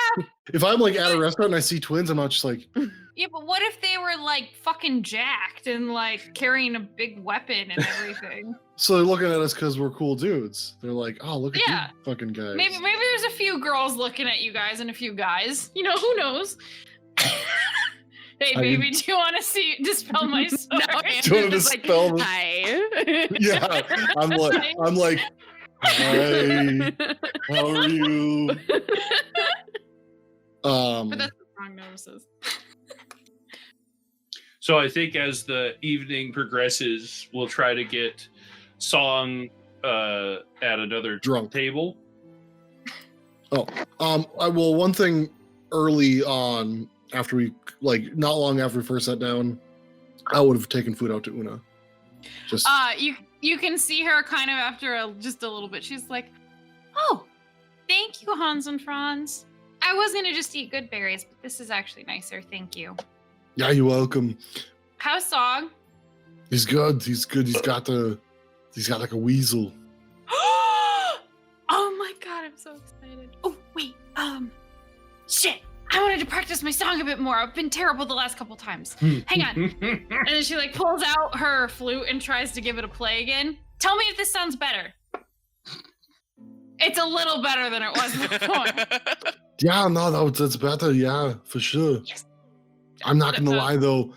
if I'm like at a restaurant and I see twins, I'm not just like, Yeah, but what if they were like fucking jacked and like carrying a big weapon and everything? so they're looking at us because we're cool dudes. They're like, oh, look at Yeah. you fucking guys. Maybe there's a few girls looking at you guys and a few guys. You know, who knows? Hey, I baby, mean- do you want to dispel my story? No, Do you wanna Andrew's just like, dispel this? hi. Yeah, I'm like, hi, how are you? But that's the wrong notices. So I think as the evening progresses, we'll try to get Song at another Drunk. table. Well, one thing early on, after we not long after we first sat down, I would have taken food out to Una. Just You can see her kind of after just a little bit. She's like, "Oh, thank you, Hans and Franz. I was gonna just eat good berries, but this is actually nicer. Thank you." yeah, you're welcome. How's Song? He's good. He's good. He's got like a weasel. Oh my god, I'm so excited. Oh wait, shit. I wanted to practice my song a bit more. I've been terrible the last couple times. Hang on. And then she like pulls out her flute and tries to give it a play again. Tell me if this sounds better. It's a little better than it was before. Yeah, no, that's better. Yeah, for sure. Yes. I'm not gonna lie though.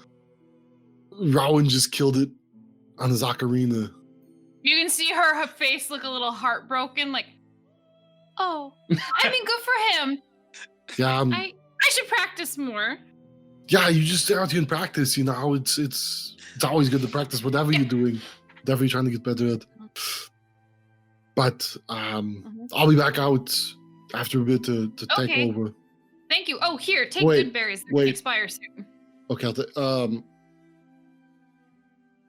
Rowan just killed it on his ocarina. You can see her face look a little heartbroken, like, oh, I mean, good for him. Yeah, I should practice more. yeah. You just stay out here and practice. You know, it's always good to practice whatever you're doing. Definitely trying to get better at. But I'll be back out after a bit to take Okay. over. Thank you. Oh, here, take Wait, good berries. They wait. expire soon. Okay, I'll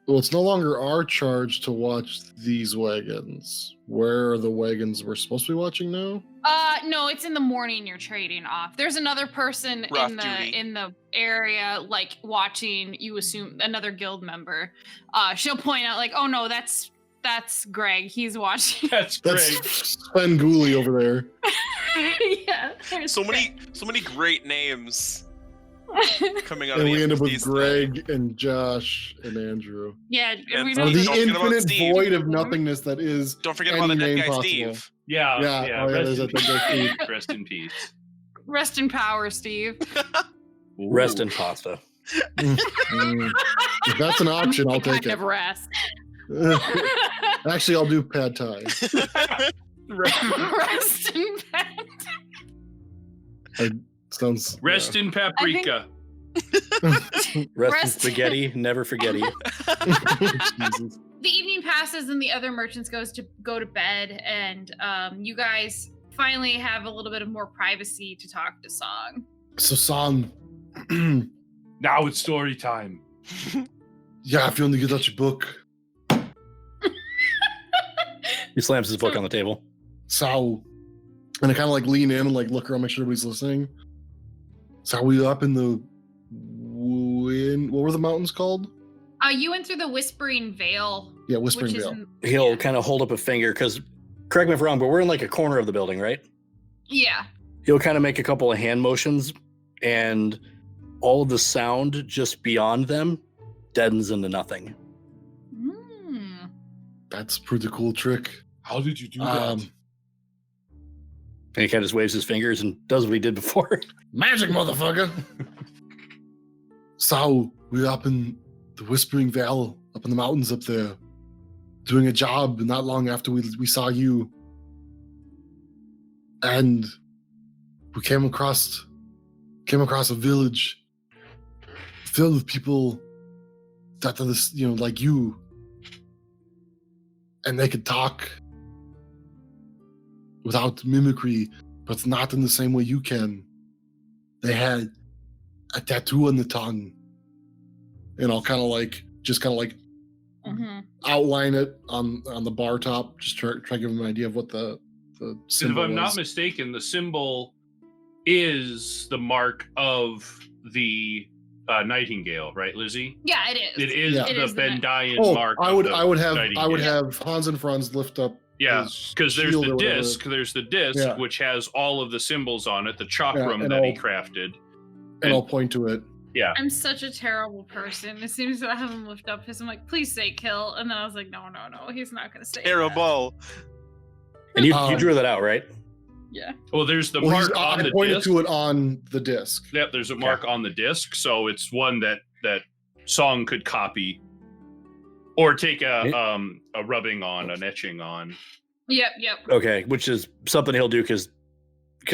well, it's no longer our charge to watch these wagons. Where are the wagons we're supposed to be watching now? No, it's in the morning you're trading off. There's another person Rough in duty. the area, like watching, you assume another guild member. She'll point out, like, oh no, that's Greg. He's watching. That's great. That's Sven Gooley over there. Yeah. there's So many great names coming out And of we the end up with these tonight. Greg and Josh and Andrew. Yeah. And we so Or don't the don't forget about infinite Steve. void of nothingness that is. Don't forget about the any dead name guy possible. Steve. Yeah, Yeah, yeah. oh, yeah, there's rest, that dead guy Steve. rest in peace. rest in power, Steve. Rest in pasta. Mm. If that's an option, I'll take Kind it. of rest. Actually, I'll do pad thai. Rest in bed. Sounds Rest in paprika. Rest in Rest- spaghetti, never forget you. Jesus. The evening passes and the other merchants go to bed, and you guys finally have a little bit of more privacy to talk to Song. So, Song, Now it's story time. yeah, if you want to get out your book. He slams his book on the table. So, and I kind of like lean in and like look around, make sure everybody's listening. So, we up in the what were the mountains called? You went through the Whispering Vale. Yeah, Whispering which is Vale. He'll kind of hold up a finger because, correct me if I'm wrong, but we're in like a corner of the building, right? Yeah. He'll kind of make a couple of hand motions, and all of the sound just beyond them deadens into nothing. That's a pretty cool trick. How did you do that? And he kind of just waves his fingers and does what he did before. Magic, motherfucker! So, we're up in the Whispering Vale, up in the mountains up there, doing a job not long after we saw you. And we came across a village filled with people that are this, like you. And they could talk without mimicry, but not in the same way you can. They had a tattoo on the tongue. And I'll kind of like outline it on the bar top, just try to give them an idea of what the symbol If I'm not was. mistaken, the symbol is the mark of the nightingale, right, Lizzie? Yeah, it is. It is Yeah. It the is the Bendayan mark. I of would the have nightingale. have Hans and Franz lift up. Yeah, his because there's shield the or whatever. disc. There's the disc, Yeah. which has all of the symbols on it, the chakram and that he I'll- crafted. And I'll point to it. Yeah. I'm such a terrible person. As soon as I have him lift up his, I'm like, please say kill. And then I was like, no, he's not going to say that. Terrible. And you Um, drew that out, right? Yeah. Well, there's the Well, mark on I the pointed disc. to it on the disc. Yep, there's a mark on the disc, so it's one that Song could copy, or take a rubbing on, an etching on. Yep. Okay, which is something he'll do because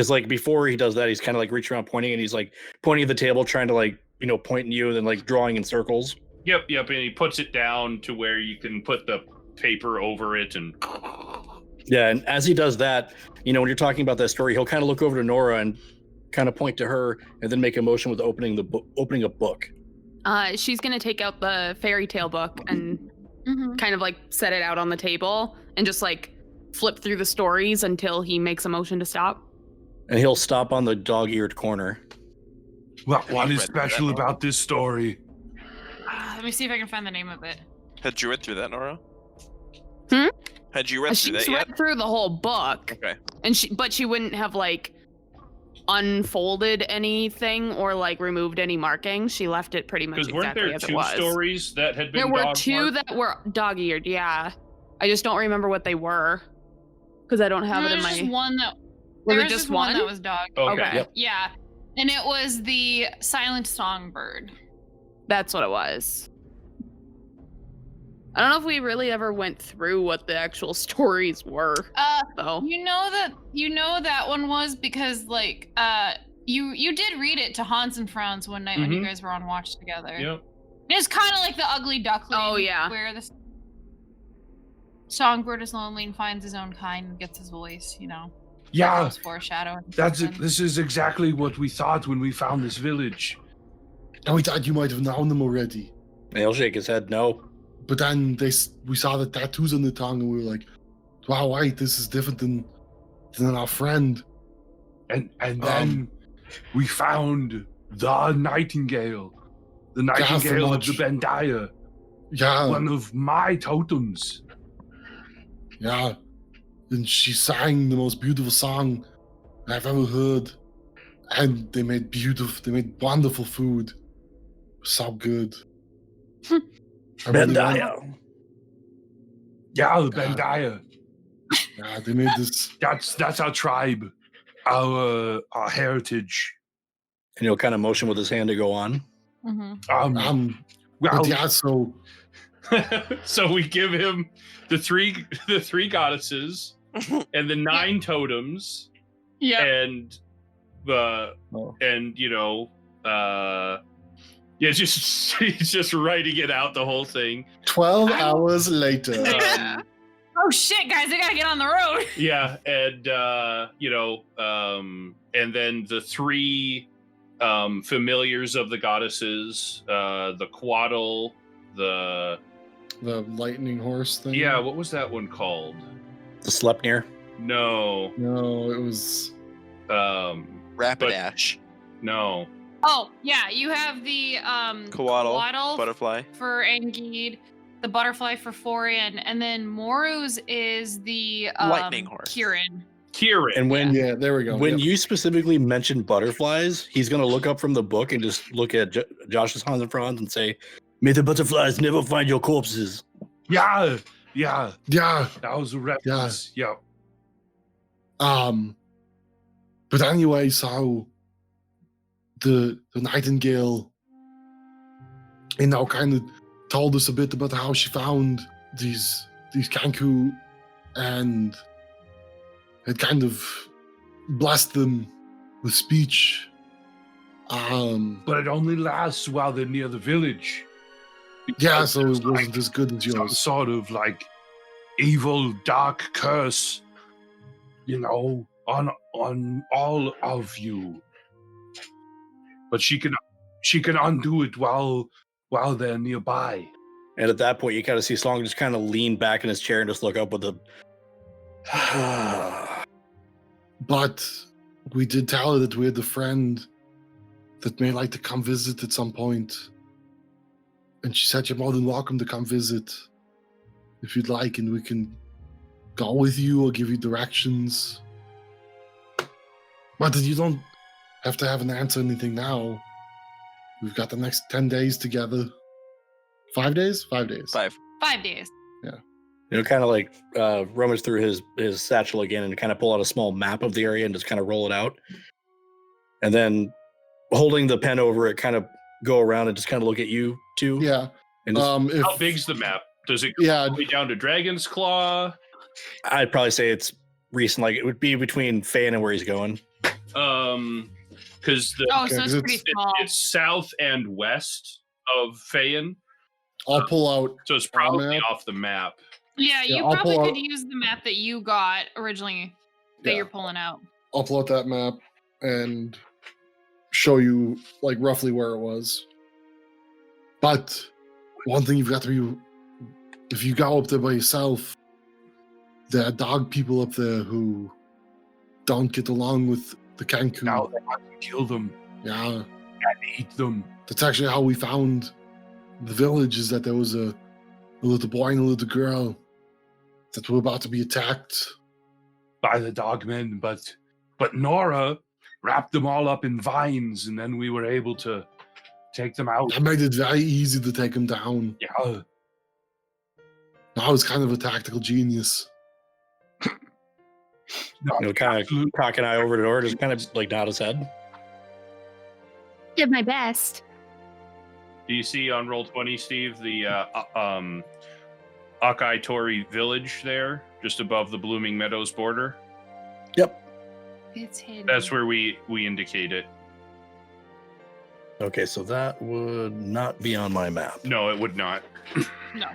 like before he does that, he's kind of like reaching around pointing, and he's like pointing at the table, trying to like pointing you, and then like drawing in circles. Yep, and he puts it down to where you can put the paper over it, and Yeah, and as he does that, when you're talking about that story, he'll kind of look over to Nora and kind of point to her, and then make a motion with opening a book. She's gonna take out the fairy tale book and kind of like set it out on the table and just like flip through the stories until he makes a motion to stop. And he'll stop on the dog-eared corner. What Have you is read through that, special Nora? about this story? Let me see if I can find the name of it. Had you read through that, Nora? Hmm? Had you read through She's that yet? read through the whole book, Okay. and she wouldn't have like unfolded anything or like removed any markings. She left it pretty much because weren't exactly there as it two was. stories that had been There were dog two marked? that were dog-eared. Yeah, I just don't remember what they were because I don't have it in There's my. just one that. Was there it was just one one? that was dog. Okay. Okay. Yep. Yeah, and it was the Silent Songbird. That's what it was. I don't know if we really ever went through what the actual stories were, though. You know that one was because like you did read it to Hans and Franz one night when you guys were on watch together. Yep. It's kind of like the Ugly Duckling. Oh, yeah. Where the songbird is lonely and finds his own kind and gets his voice. Yeah, That foreshadowing. that's it. This is exactly what we thought when we found this village. And we thought you might have known them already. And he'll shake his head, no. But then we saw the tattoos on the tongue, and we were like, wow, wait, this is different than our friend. And then we found the nightingale. The nightingale of the much. Bendaya. Yeah, One of my totems. yeah. And she sang the most beautiful song I've ever heard. And they made wonderful food. So good. I really want- Bendaya. Yeah, the Bendaya. Yeah, they made this. That's our tribe. Our heritage. And he'll kind of motion with his hand to go on. Mm-hmm. Well, But yeah, so So we give him the three goddesses and the 9 totems, Yeah. and and he's just writing it out, the whole thing. 12 hours later. Oh shit, guys! I gotta get on the road. Yeah, and and then the three familiars of the goddesses, the Quaddle, the lightning horse thing. Yeah, what was that one called? The Sleipnir. No, it was Rapidash. No. Oh, yeah, you have the Kowaddle, butterfly for Angeed, the butterfly for Forian, and then Moru's is the lightning horse. Kieran. And when there we go. When you specifically mention butterflies, he's gonna look up from the book and just look at Josh's Hans and Franz and say, "May the butterflies never find your corpses." Yeah. That was a reference. Yeah. But anyway, so the Nightingale, kind of told us a bit about how she found these Kanku and had kind of blessed them with speech. But it only lasts while they're near the village. Yeah, so it wasn't as good as Some yours. sort of evil, dark curse, on all of you. But she can undo it while they're nearby. And at that point, you kind of see Slong just kind of lean back in his chair and just look up with a. But we did tell her that we had a friend that may like to come visit at some point. And she said you're more than welcome to come visit if you'd like, and we can go with you or give you directions. But you don't have to have an answer or anything now. We've got the next 10 days together. 5 days? 5 days. 5. 5 days. Kind of rummage through his satchel again and kind of pull out a small map of the area and just kind of roll it out. And then holding the pen over it, kind of go around and just kind of look at you two. Yeah. And just, how big's the map? Does it go all the way down to Dragon's Claw? I'd probably say it's recent. Like, it would be between Faye and where he's going. Because so it's pretty small. It's south and west of Feyen. I'll pull out. So it's probably off the map. Yeah, you I'll probably pull could out- use the map that you got originally that you're pulling out. I'll pull out that map and show you roughly where it was. But one thing you've got to be, if you go up there by yourself, there are dog people up there who don't get along with the Kanku. Now they have to kill them. Yeah. And eat them. That's actually how we found the village, is that there was a little boy and a little girl that were about to be attacked by the dogmen, but Nora wrapped them all up in vines, and then we were able to take them out. That made it very easy to take them down. Yeah. I was kind of a tactical genius. Kind of cock an eye over the door, just kind of nod his head. Did my best. Do you see on Roll20, Steve, the Akai Tori village there, just above the Blooming Meadows border? Yep. It's hidden. That's where we indicate it. Okay, so that would not be on my map. No, it would not. No.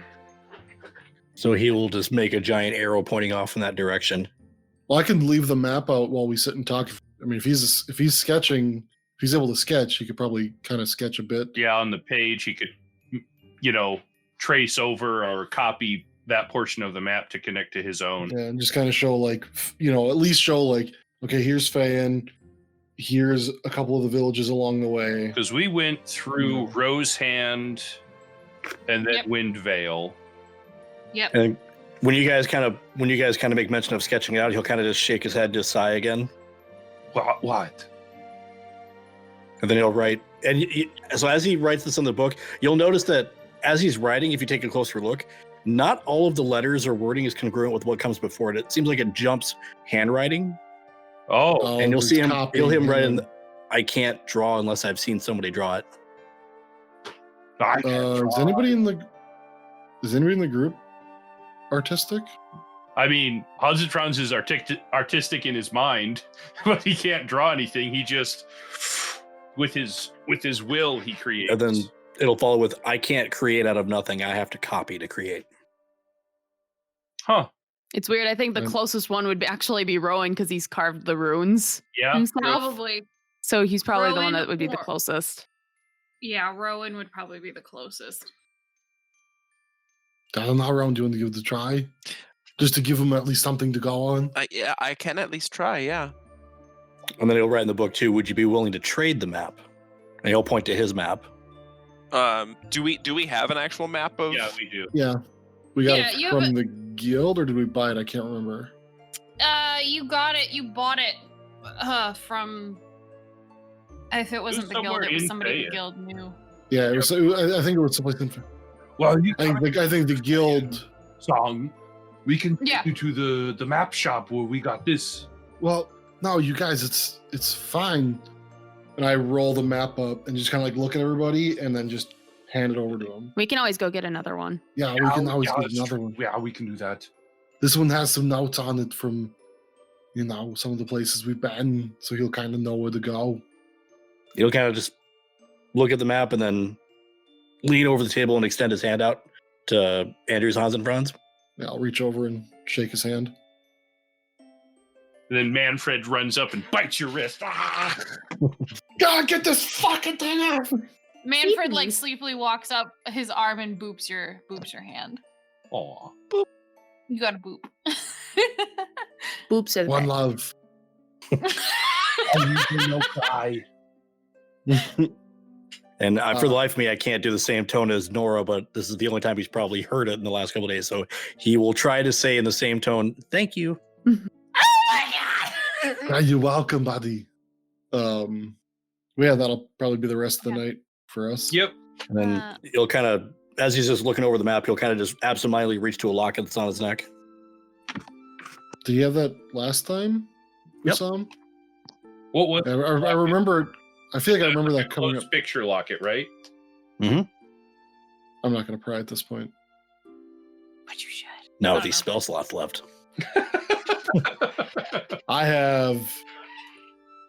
So he will just make a giant arrow pointing off in that direction. Well, I can leave the map out while we sit and talk. I mean, if he's sketching, if he's able to sketch, he could probably kind of sketch a bit. Yeah, on the page, he could, trace over or copy that portion of the map to connect to his own. Yeah, and just kind of show at least show okay, here's Feyen, here's a couple of the villages along the way. Because we went through Rose Hand and then Wind Vale. Yep. And when you guys kind of make mention of sketching it out, he'll kind of just shake his head, just sigh again. What? And then he'll write. And so as he writes this in the book, you'll notice that as he's writing, if you take a closer look, not all of the letters or wording is congruent with what comes before it. It seems like it jumps handwriting. Oh, and you'll see him. You'll hear him write in. writing. I can't draw unless I've seen somebody draw it. Is anybody in the group artistic? I mean, Hans and Franz is artistic in his mind, but he can't draw anything. He just, with his will, he creates. And then it'll follow with, I can't create out of nothing. I have to copy to create. Huh. It's weird. I think the closest one would actually be Rowan because he's carved the runes Yeah. himself. Probably. So he's probably the one Rowan that would be the or- closest. Yeah, Rowan would probably be the closest. I don't know how round do you want to give it a try? Just to give him at least something to go on. Yeah, I can at least try. Yeah. And then he'll write in the book too, would you be willing to trade the map? And he'll point to his map. Do we have an actual map of? Yeah, we do. Yeah. We got Yeah, it you have from the guild, or did we buy it? I can't remember. You got it. You bought it from. If it wasn't the guild, somewhere it was in somebody Fehal. the guild knew. Yeah, it was, I think it was someplace in. Well, you I think the guild. song. We can take Yeah. you to the map shop where we got this. Well, no, you guys, it's fine. And I roll the map up and just kind of like look at everybody and then just hand it over to them. We can always go get another one. Yeah, we can always get that's another true. one. Yeah, we can do that. This one has some notes on it from, some of the places we've been, so he'll kind of know where to go. He'll kind of just look at the map and then lean over the table and extend his hand out to Andrew's, Hans, and Franz. Yeah, I'll reach over and shake his hand. And then Manfred runs up and bites your wrist. Ah! God, get this fucking thing off! Manfred like sleepily walks up his arm and boops your hand. Aw. You got a boop. Boops are the One best. love. No cry. And for the life of me, I can't do the same tone as Nora, but this is the only time he's probably heard it in the last couple of days. So he will try to say in the same tone, thank you. Oh my god! Yeah, you're welcome, buddy. Yeah, that'll probably be the rest of the night for us. Yep. And then he'll kind of, as he's just looking over the map, he'll kind of just absentmindly reach to a locket that's on his neck. Did you have that last time we Yep. saw him? What? I remember. I feel like I remember that coming Close up. picture locket, right? I'm not going to pry at this point. But you should. Now I with don't these know. spell slots left. I have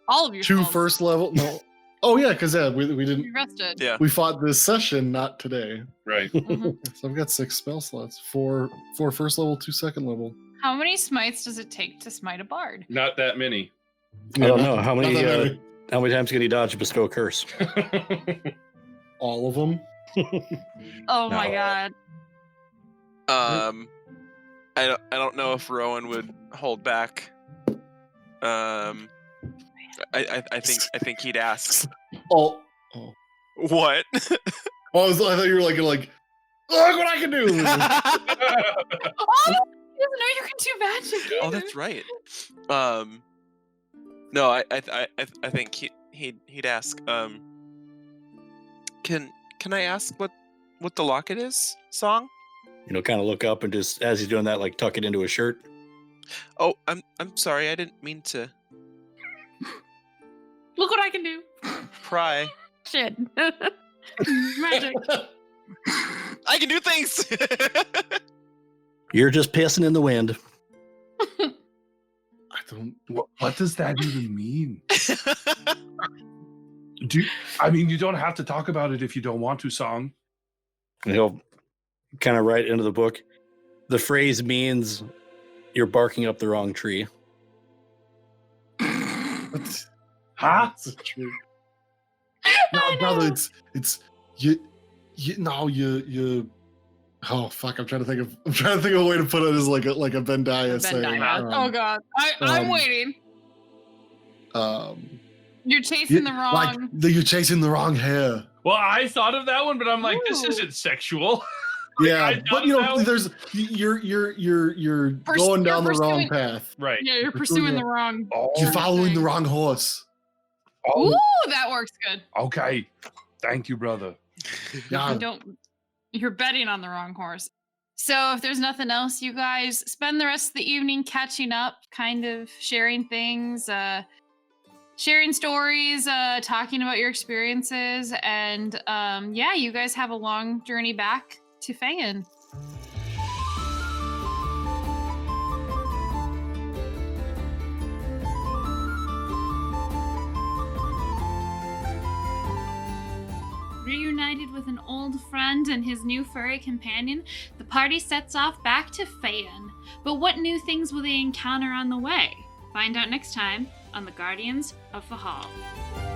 All of your 2 spells. first level. No. Oh yeah, because we didn't. You rested. Yeah. We fought this session, not today. Right. Mhm. So I've got 6 spell slots. 4 first level, 2 second level. How many smites does it take to smite a bard? Not that many. I don't know. How Not many that many. how many times can he dodge a bestow curse? All of them. Oh my No. god. I don't know if Rowan would hold back. I think he'd ask. Oh. What? I thought you were like, look what I can do. Oh, he doesn't know you can do magic. Oh, either. that's right. No, I think he'd ask. Can I ask what the locket is? Song? Kind of look up and just, as he's doing that, like tuck it into his shirt. Oh, I'm sorry. I didn't mean to Look what I can do. pry. Shit. Magic. I can do things. You're just pissing in the wind. I don't. What does that even mean? You don't have to talk about it if you don't want to, Song. And he'll kind of write into the book. The phrase means you're barking up the wrong tree. Huh? That's true. No, brother, it's you. Oh fuck! I'm trying to think of a way to put it as like a Bendaya saying. Oh god. I'm waiting. You're chasing the wrong. Like you're chasing the wrong hair. Well, I thought of that one, but I'm like, this Ooh. isn't sexual. Yeah, I but thought there's you're going down the wrong pursuing- path. Right. Yeah, you're We're pursuing doing the wrong. You're following the thing. wrong horse. Ooh, that works good. Okay. Thank you, brother. Yeah. You're betting on the wrong horse. So if there's nothing else, you guys spend the rest of the evening catching up, kind of sharing things, sharing stories, talking about your experiences, and you guys have a long journey back to Fehal. reunited with an old friend and his new furry companion, the party sets off back to Fehal. But what new things will they encounter on the way? Find out next time on the Guardians of Fehal.